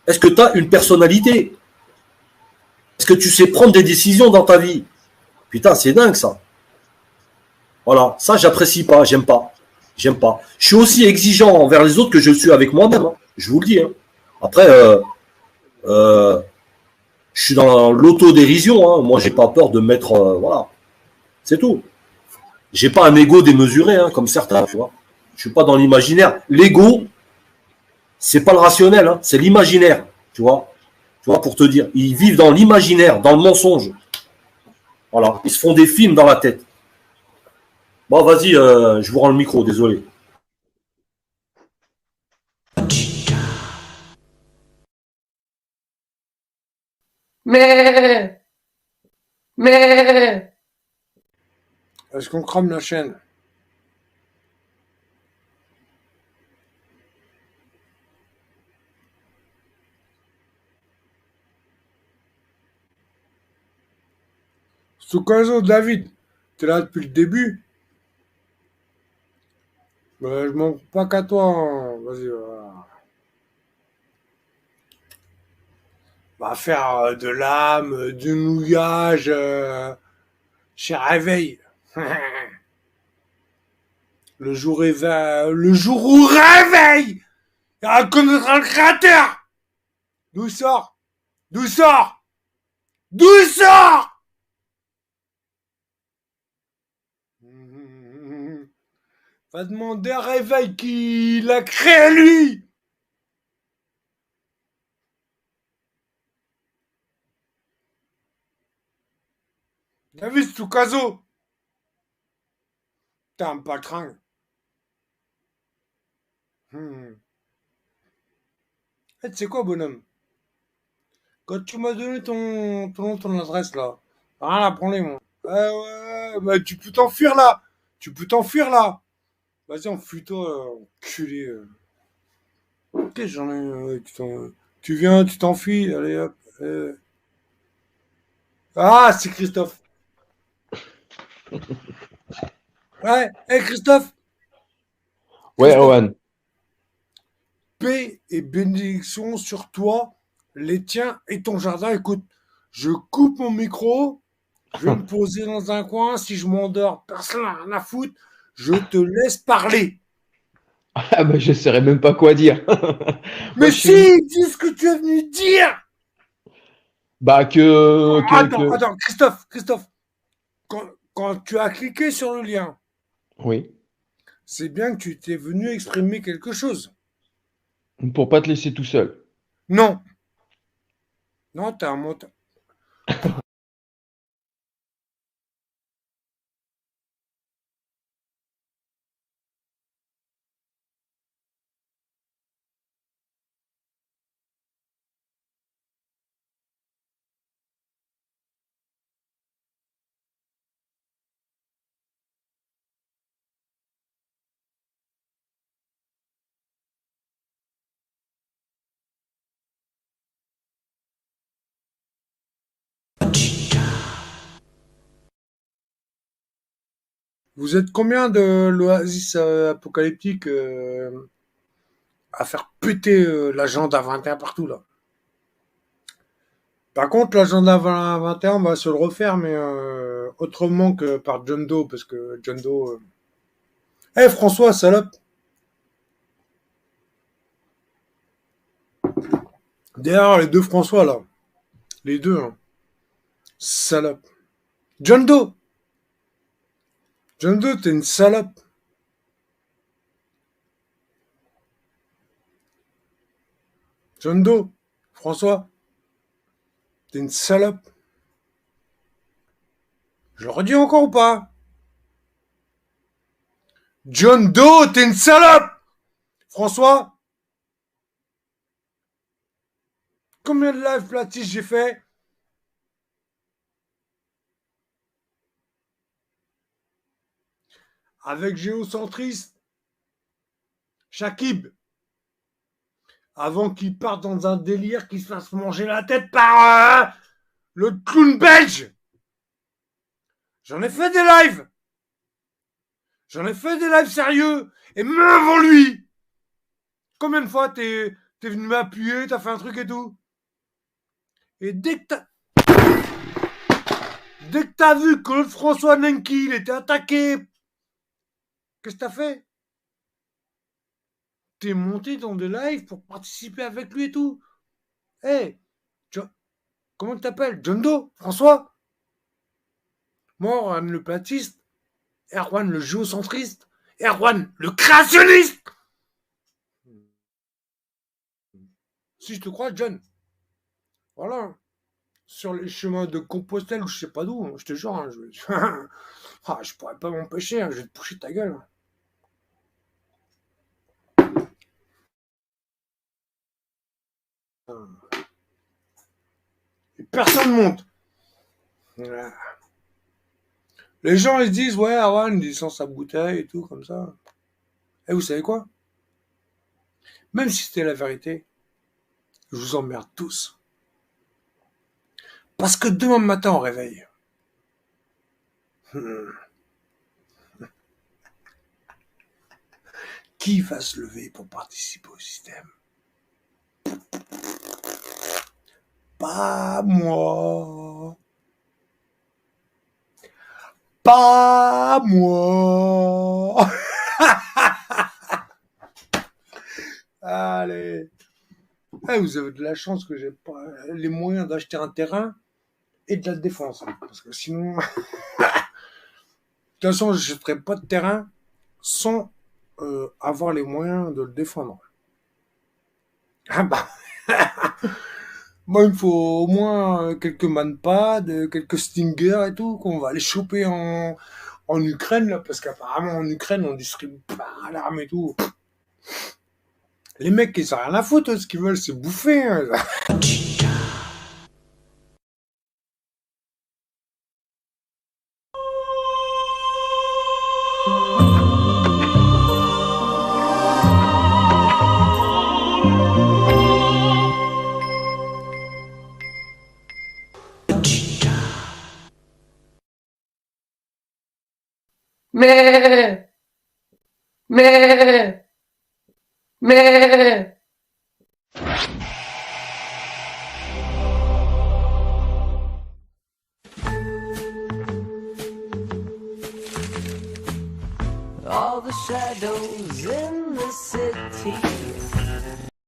S17: Est-ce que tu as une personnalité? Est-ce que tu sais prendre des décisions dans ta vie? Putain, c'est dingue, ça. Voilà. Ça, j'apprécie pas, j'aime pas. J'aime pas. Je suis aussi exigeant envers les autres que je suis avec moi-même, hein. Je vous le dis, hein. Après, je suis dans l'autodérision, hein. Moi, j'ai pas peur de mettre, voilà. C'est tout. J'ai pas un ego démesuré, hein, comme certains, tu vois. Je suis pas dans l'imaginaire. L'ego, c'est pas le rationnel, hein, c'est l'imaginaire, tu vois. Tu vois, pour te dire, ils vivent dans l'imaginaire, dans le mensonge. Voilà, ils se font des films dans la tête. Bon, vas-y, je vous rends le micro, désolé.
S15: Mais est-ce qu'on crame la chaîne? Soukazo, David, t'es là depuis le début. Je m'en pas qu'à toi, hein. Vas-y, voilà. On va faire de l'âme, du mouillage chez Réveil. Le jour où Réveil reconnaîtra le créateur. D'où il sort? D'où il sort? D'où il sort? Va demander à Réveil qui l'a créé lui. David Soukazo. T'es un patron. Tu sais quoi, bonhomme? Quand tu m'as donné ton adresse là, rien à prendre, moi. Ouais, bah tu peux t'enfuir là. Tu peux t'enfuir là. Vas-y, enfuis-toi, enculé. Ok, j'en ai. Tu viens, tu t'enfuis, allez hop. Ah, c'est Christophe. Ouais, hé Christophe.
S17: Ouais, Owen.
S15: Paix et bénédiction sur toi, les tiens et ton jardin. Écoute, je coupe mon micro, je vais me poser dans un coin. Si je m'endors, personne n'a rien à foutre. Je te laisse parler.
S20: Ah bah, je saurais même pas quoi dire. Moi,
S15: Mais
S20: je suis...
S15: si, dis ce que tu es venu dire.
S20: Bah,
S15: Attends, Christophe, quand tu as cliqué sur le lien,
S20: Oui.
S15: c'est bien que tu t'es venu exprimer quelque chose.
S20: Pour pas te laisser tout seul.
S15: Non. Non, t'es un menteur. Vous êtes combien de l'Oasis apocalyptique à faire péter l'agenda 21 partout là? Par contre, l'agenda 21, on va se le refaire, mais autrement que par John Doe, parce que John Doe... Eh François, salope! Derrière les deux François là, les deux, hein. Salope. John Doe! John Doe, t'es une salope. John Doe, François, t'es une salope. Je le redis encore ou pas? John Doe, t'es une salope! François? Combien de live platis j'ai fait? Avec Géocentriste, Shakib, avant qu'il parte dans un délire, qu'il se fasse manger la tête par le clown belge. J'en ai fait des lives. J'en ai fait des lives sérieux. Et même avant lui. Combien de fois t'es venu m'appuyer, t'as fait un truc et tout. Et dès que t'as vu que le François Nenki, il était attaqué, qu'est-ce que t'as fait? T'es monté dans des lives pour participer avec lui et tout. Hey, comment tu t'appelles? John Doe? François? Moi, Erwan le platiste, Erwan le géocentriste, Erwan le créationniste. Si je te crois, John. Voilà. Sur les chemins de Compostelle ou je sais pas d'où, je te jure, hein, je pourrais pas m'empêcher, hein, je vais te pousser ta gueule. Et personne monte. Les gens ils se disent ouais, Erwan il descend sa bouteille et tout comme ça. Et vous savez quoi? Même si c'était la vérité, je vous emmerde tous. Parce que demain matin au réveil, qui va se lever pour participer au système? Pas moi. Pas moi. Allez. Eh, vous avez de la chance que j'ai pas les moyens d'acheter un terrain et de la défense. Hein, parce que sinon... de toute façon, je n'achèterai pas de terrain sans avoir les moyens de le défendre. Ah bah... Moi, il me faut au moins quelques manpads, quelques stingers et tout, qu'on va aller choper en Ukraine, là, parce qu'apparemment en Ukraine, on distribue pas l'arme et tout. Les mecs, ils ont rien à foutre, ce qu'ils veulent, c'est bouffer. Hein.
S2: Mais all the shadows in the city.